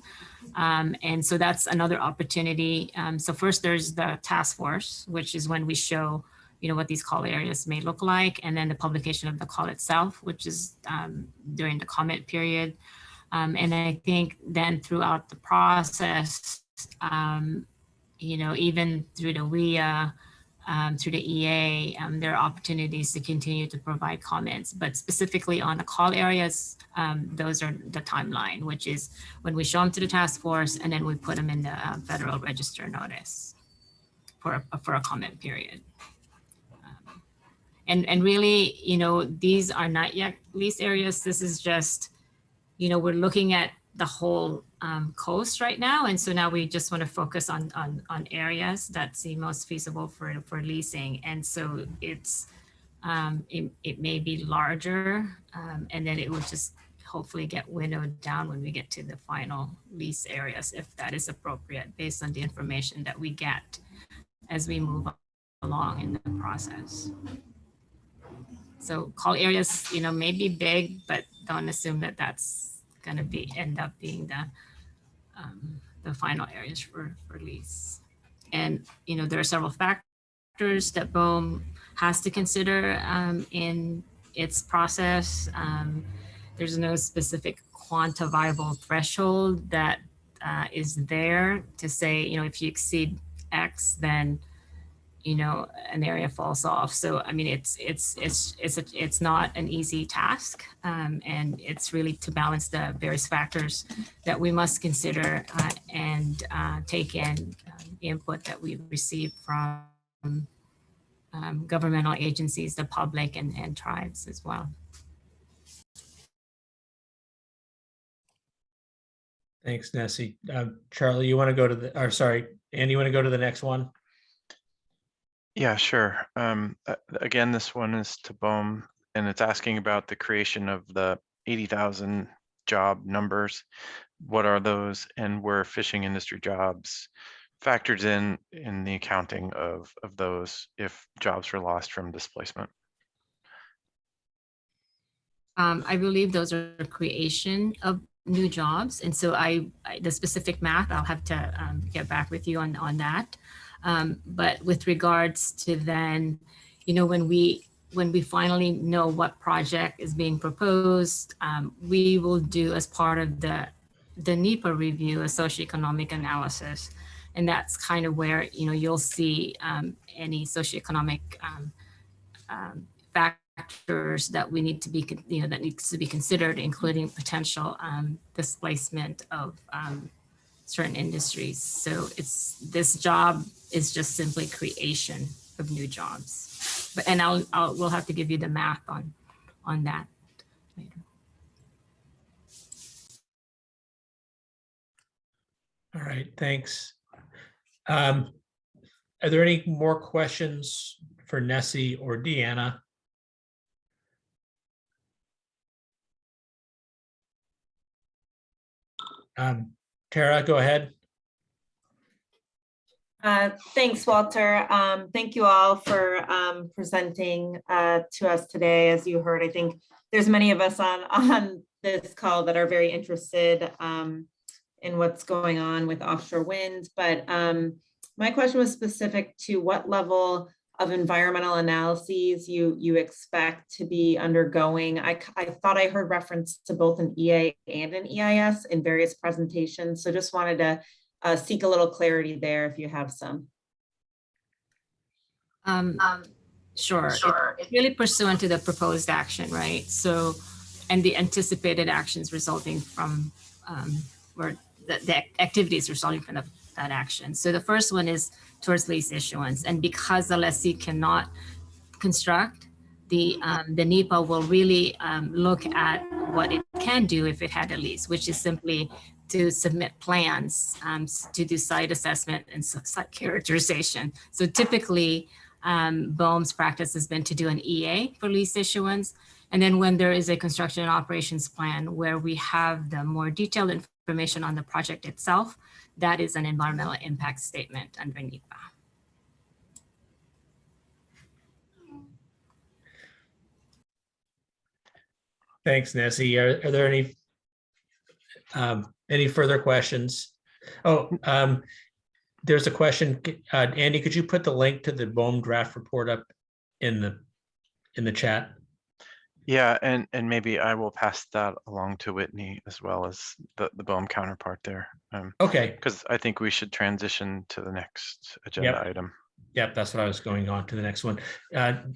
And so that's another opportunity. So first there's the task force, which is when we show, you know, what these call areas may look like, and then the publication of the call itself, which is during the comment period. And I think then throughout the process, you know, even through the WIA, through the EA, there are opportunities to continue to provide comments, but specifically on the call areas, those are the timeline, which is when we show them to the task force, and then we put them in the Federal Register notice for a comment period. And really, you know, these are not yet lease areas. This is just, you know, we're looking at the whole coast right now. And so now we just want to focus on areas that seem most feasible for leasing. And so it's, it may be larger, and then it will just hopefully get winnowed down when we get to the final lease areas, if that is appropriate, based on the information that we get as we move along in the process. So call areas, you know, may be big, but don't assume that that's going to end up being the final areas for lease. And, you know, there are several factors that Boem has to consider in its process. There's no specific quantifiable threshold that is there to say, you know, if you exceed X, then, an area falls off. So I mean, it's not an easy task, and it's really to balance the various factors that we must consider and take in the input that we receive from governmental agencies, the public, and tribes as well. Thanks, Nessie. Charlie, you want to go to the, or sorry, Andy, you want to go to the next one? Yeah, sure. Again, this one is to Boem, and it's asking about the creation of the 80,000 job numbers. What are those, and were fishing industry jobs factored in the accounting of those if jobs were lost from displacement? I believe those are creation of new jobs. And so the specific math, I'll have to get back with you on that. But with regards to then, when we finally know what project is being proposed, we will do, as part of the NEPA review, a socio-economic analysis. And that's kind of where, you'll see any socioeconomic factors that we need to be, that needs to be considered, including potential displacement of certain industries. So this job is just simply creation of new jobs. And we'll have to give you the math on that later. All right, thanks. Are there any more questions for Nessie or Deanna? Tara, go ahead. Thanks, Walter. Thank you all for presenting to us today. As you heard, I think there's many of us on this call that are very interested in what's going on with offshore wind. But my question was specific to what level of environmental analyses you expect to be undergoing. I thought I heard reference to both an EA and an EIS in various presentations. So just wanted to seek a little clarity there if you have some. Sure. It's really pursuant to the proposed action, right? So, and the anticipated actions resulting from, or the activities resulting from that action. So the first one is towards lease issuance. And because the lessee cannot construct, the NEPA will really look at what it can do if it had a lease, which is simply to submit plans to do site assessment and site characterization. So typically, Boem's practice has been to do an EA for lease issuance. And then when there is a construction and operations plan where we have the more detailed information on the project itself, that is an environmental impact statement under NEPA. Thanks, Nessie. Are there any further questions? Oh, there's a question. Andy, could you put the link to the Boem draft report up in the chat? Yeah, and maybe I will pass that along to Whitney as well as the Boem counterpart there. Okay. Because I think we should transition to the next agenda item. Yep, that's what I was going on to the next one.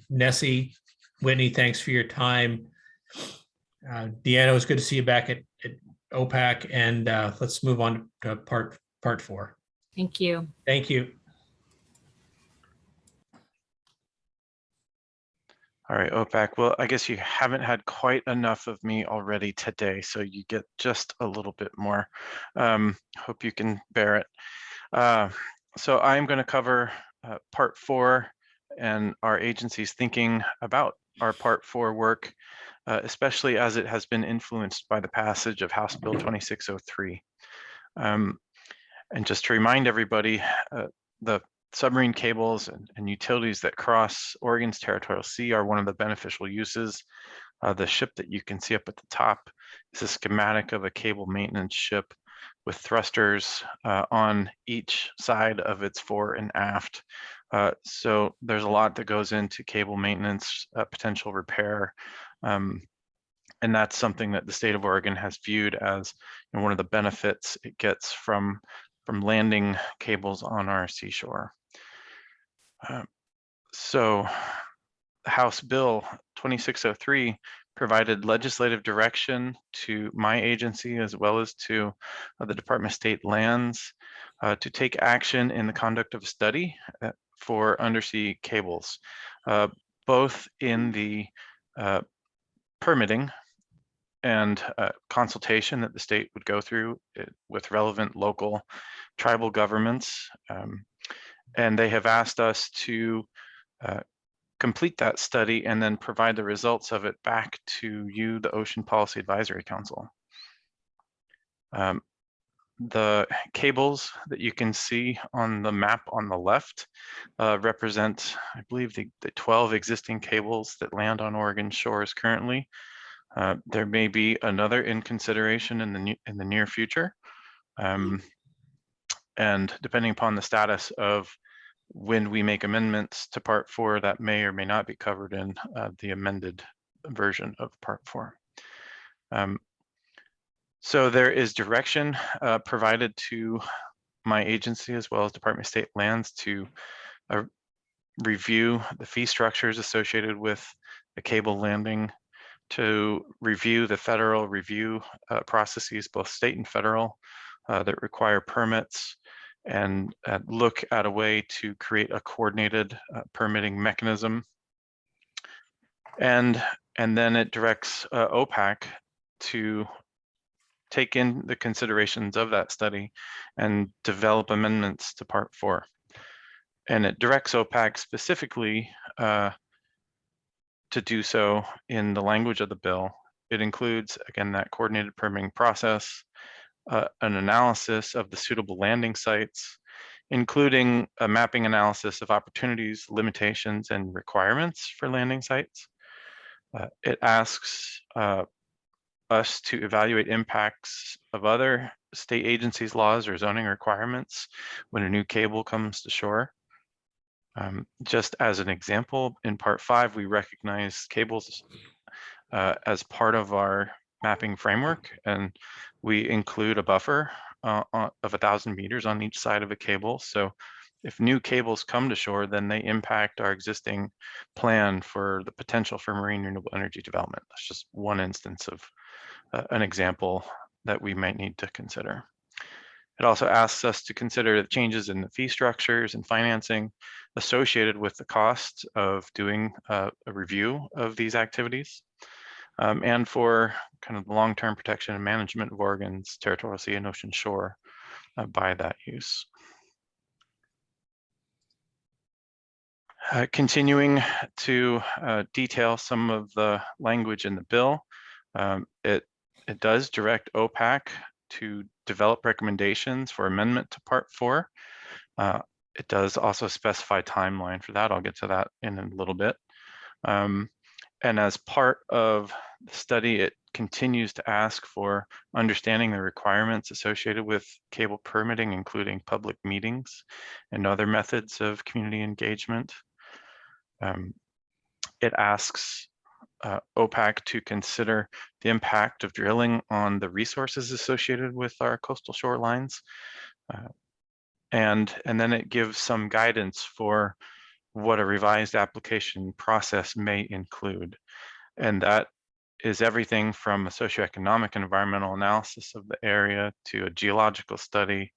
Nessie, Whitney, thanks for your time. Deanna, it was good to see you back at OPAC, and let's move on to part 4. Thank you. Thank you. All right, OPAC. Well, I guess you haven't had quite enough of me already today, so you get just a little bit more. Hope you can bear it. So I'm going to cover part 4 and our agency's thinking about our part 4 work, especially as it has been influenced by the passage of House Bill 2603. And just to remind everybody, the submarine cables and utilities that cross Oregon's territorial sea are one of the beneficial uses. The ship that you can see up at the top is a schematic of a cable maintenance ship with thrusters on each side of its fore and aft. So there's a lot that goes into cable maintenance, potential repair. And that's something that the state of Oregon has viewed as one of the benefits it gets from landing cables on our seashore. So House Bill 2603 provided legislative direction to my agency as well as to the Department of State Lands to take action in the conduct of a study for undersea cables, both in the permitting and consultation that the state would go through with relevant local tribal governments. And they have asked us to complete that study and then provide the results of it back to you, the Ocean Policy Advisory Council. The cables that you can see on the map on the left represent, I believe, the 12 existing cables that land on Oregon shores currently. There may be another in consideration in the near future. And depending upon the status of when we make amendments to Part 4, that may or may not be covered in the amended version of Part 4. So there is direction provided to my agency as well as Department of State Lands to review the fee structures associated with the cable landing, to review the federal review processes, both state and federal, that require permits, and look at a way to create a coordinated permitting mechanism. And then it directs OPAC to take in the considerations of that study and develop amendments to Part 4. And it directs OPAC specifically to do so in the language of the bill. It includes, again, that coordinated permitting process, an analysis of the suitable landing sites, including a mapping analysis of opportunities, limitations, and requirements for landing sites. It asks us to evaluate impacts of other state agencies' laws or zoning requirements when a new cable comes to shore. Just as an example, in Part 5, we recognize cables as part of our mapping framework, and we include a buffer of 1,000 meters on each side of a cable. So if new cables come to shore, then they impact our existing plan for the potential for marine renewable energy development. That's just one instance of an example that we might need to consider. It also asks us to consider the changes in the fee structures and financing associated with the cost of doing a review of these activities, and for kind of the long-term protection and management of Oregon's territorial sea and ocean shore by that use. Continuing to detail some of the language in the bill, it does direct OPAC to develop recommendations for amendment to Part 4. It does also specify timeline for that. I'll get to that in a little bit. And as part of the study, it continues to ask for understanding the requirements associated with cable permitting, including public meetings and other methods of community engagement. It asks OPAC to consider the impact of drilling on the resources associated with our coastal shorelines. And then it gives some guidance for what a revised application process may include. And that is everything from a socioeconomic and environmental analysis of the area to a geological study,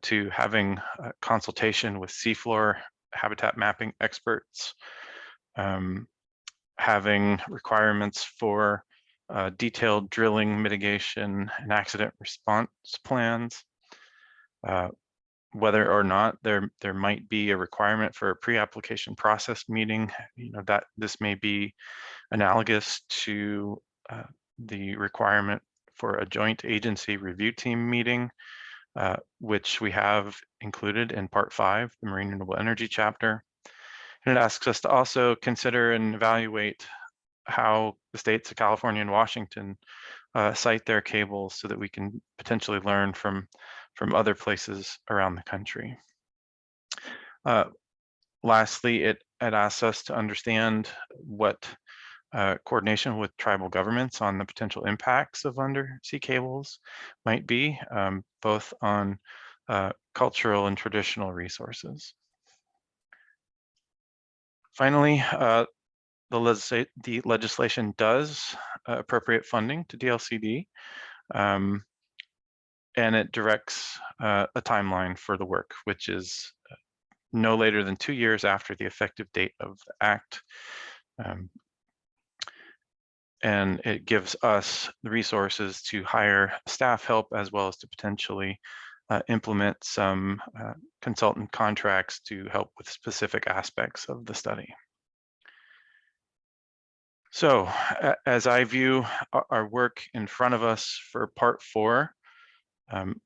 to having a consultation with seafloor habitat mapping experts, having requirements for detailed drilling, mitigation, and accident response plans, whether or not there might be a requirement for a pre-application process meeting, that this may be analogous to the requirement for a joint agency review team meeting, which we have included in Part 5, the Marine Renewable Energy chapter. And it asks us to also consider and evaluate how the states of California and Washington site their cables so that we can potentially learn from other places around the country. Lastly, it asks us to understand what coordination with tribal governments on the potential impacts of undersea cables might be, both on cultural and traditional resources. Finally, the legislation does appropriate funding to DLCD, and it directs a timeline for the work, which is no later than 2 years after the effective date of the act. And it gives us the resources to hire staff help as well as to potentially implement some consultant contracts to help with specific aspects of the study. So as I view our work in front of us for part 4,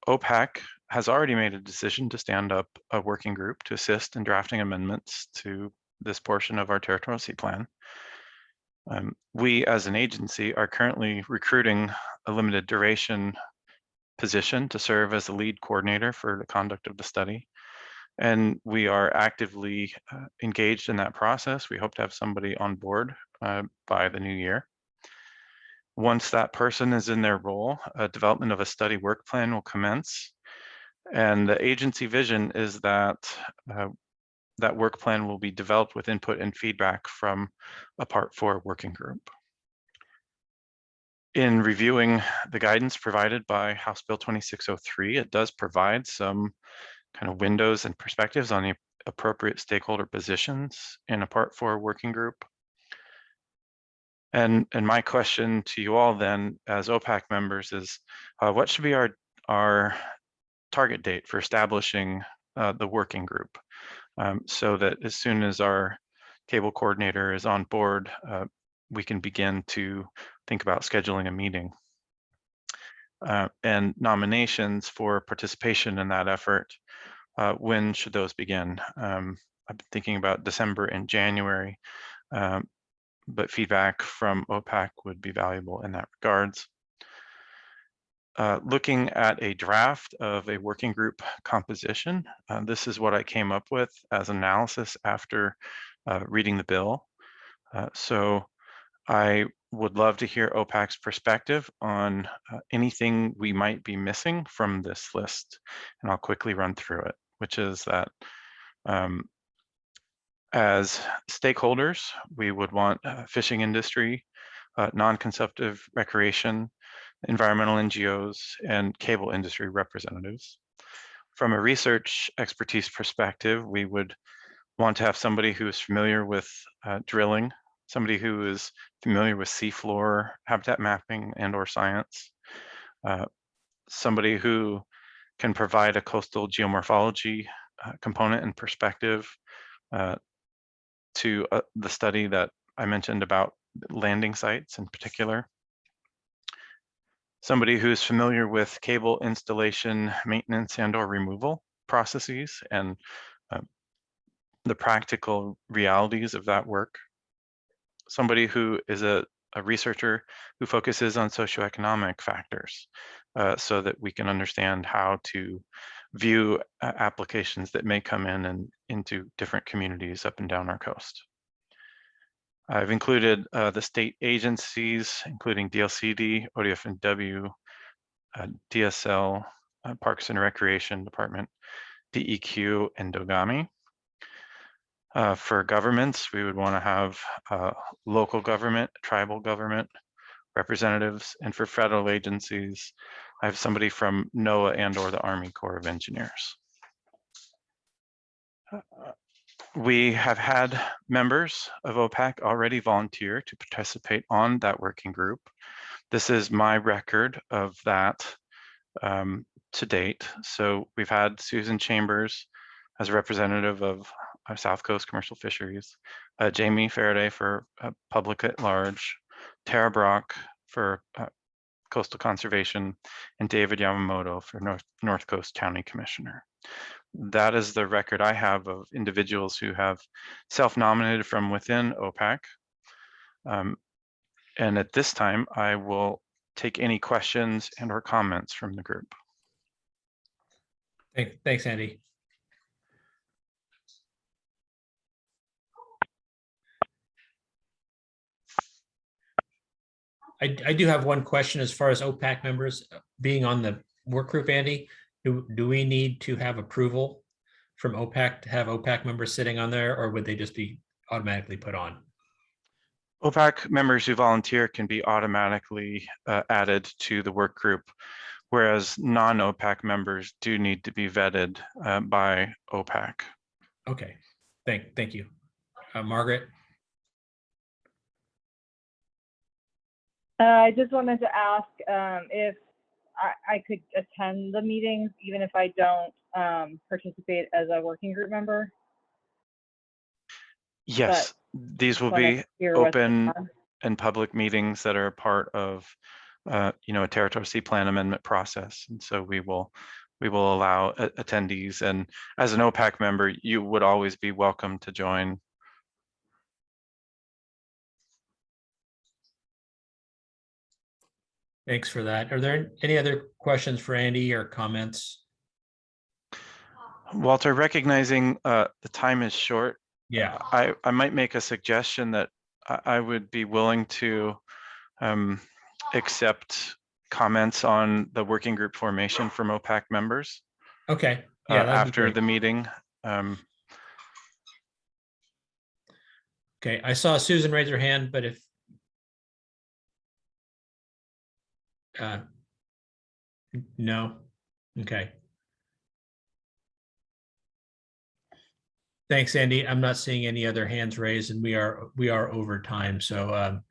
OPAC has already made a decision to stand up a working group to assist in drafting amendments to this portion of our territorial sea plan. We as an agency are currently recruiting a limited duration position to serve as the lead coordinator for the conduct of the study. And we are actively engaged in that process. We hope to have somebody on board by the new year. Once that person is in their role, development of a study work plan will commence. And the agency vision is that that work plan will be developed with input and feedback from a Part 4 working group. In reviewing the guidance provided by House Bill 2603, it does provide some kind of windows and perspectives on the appropriate stakeholder positions in a Part 4 working group. And my question to you all then, as OPAC members, is what should be our target date for establishing the working group, so that as soon as our cable coordinator is on board, we can begin to think about scheduling a meeting. And nominations for participation in that effort, when should those begin? I've been thinking about December and January, but feedback from OPAC would be valuable in that regards. Looking at a draft of a working group composition, this is what I came up with as analysis after reading the bill. So I would love to hear OPAC's perspective on anything we might be missing from this list. And I'll quickly run through it, which is that as stakeholders, we would want fishing industry, non-consumptive recreation, environmental NGOs, and cable industry representatives. From a research expertise perspective, we would want to have somebody who is familiar with drilling, somebody who is familiar with seafloor habitat mapping and/or science, somebody who can provide a coastal geomorphology component and perspective to the study that I mentioned about landing sites in particular. Somebody who's familiar with cable installation, maintenance, and/or removal processes and the practical realities of that work. Somebody who is a researcher who focuses on socioeconomic factors, so that we can understand how to view applications that may come in and into different communities up and down our coast. I've included the state agencies, including DLCD, ODF&W, DSL, Parks and Recreation Department, DEQ, and DOGAMI. For governments, we would want to have local government, tribal government representatives, and for federal agencies, I have somebody from NOAA and/or the Army Corps of Engineers. We have had members of OPAC already volunteer to participate on that working group. This is my record of that to date. So we've had Susan Chambers as a representative of our South Coast Commercial Fisheries, Jamie Faraday for Public at Large, Tara Brock for Coastal Conservation, and David Yamamoto for North Coast County Commissioner. That is the record I have of individuals who have self-nominated from within OPAC. And at this time, I will take any questions and or comments from the group. Thanks, Andy. I do have one question as far as OPAC members being on the work group, Andy. Do we need to have approval from OPAC to have OPAC members sitting on there, or would they just be automatically put on? OPAC members who volunteer can be automatically added to the work group, whereas non-OPAC members do need to be vetted by OPAC. Okay, thank you. Margaret? I just wanted to ask if I could attend the meetings, even if I don't participate as a working group member. Yes, these will be open and public meetings that are a part of, a Territory C plan amendment process. And so we will allow attendees, and as an OPAC member, you would always be welcome to join. Thanks for that. Are there any other questions for Andy or comments? Walter, recognizing the time is short, Yeah. I might make a suggestion that I would be willing to accept comments on the working group formation from OPAC members. Okay. Yeah. After the meeting. Okay. I saw Susan raise her hand, but if no. Okay. Thanks, Andy. I'm not seeing any other hands raised, and we are over time. So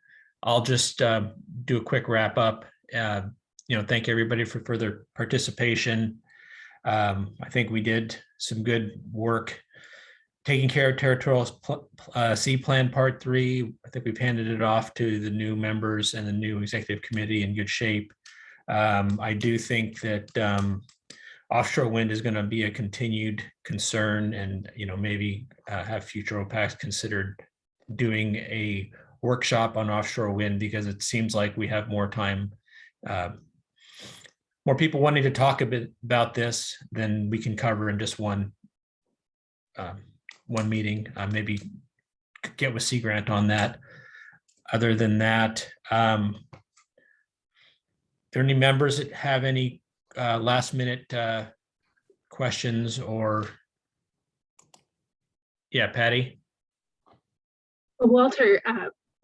I'll just do a quick wrap up. Thank everybody for their participation. I think we did some good work taking care of Territorial C Plan Part 3. I think we've handed it off to the new members and the new executive committee in good shape. I do think that offshore wind is going to be a continued concern, and maybe have future OPACs considered doing a workshop on offshore wind, because it seems like we have more time, more people wanting to talk a bit about this than we can cover in just one meeting. Maybe get with Sea Grant on that. Other than that, are there any members that have any last minute questions or? Yeah, Patty. Walter,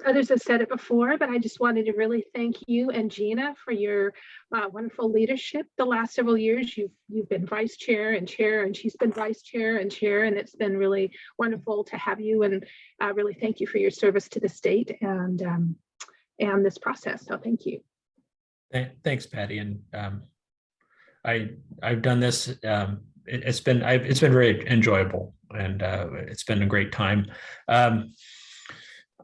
others have said it before, but I just wanted to really thank you and Gina for your wonderful leadership. The last several years, you've been vice chair, and she's been vice chair, and it's been really wonderful to have you. And really thank you for your service to the state and this process. So thank you. Thanks, Patty. And I've done this. It's been very enjoyable, and it's been a great time.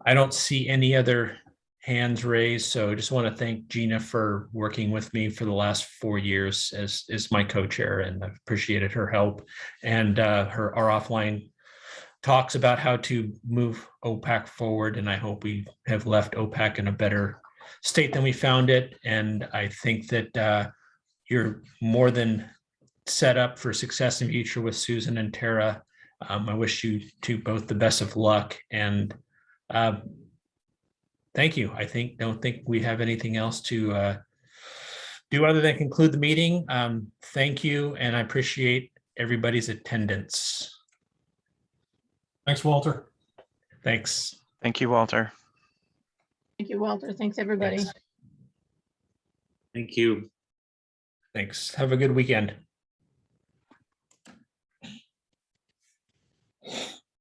I don't see any other hands raised, so I just want to thank Gina for working with me for the last 4 years as my co-chair, and I've appreciated her help and our offline talks about how to move OPAC forward. And I hope we have left OPAC in a better state than we found it. And I think that you're more than set up for success in future with Susan and Tara. I wish you two both the best of luck, and thank you. Don't think we have anything else to do other than conclude the meeting. Thank you, and I appreciate everybody's attendance. Thanks, Walter. Thanks. Thank you, Walter. Thank you, Walter. Thanks, everybody. Thanks. Thank you. Thanks. Have a good weekend.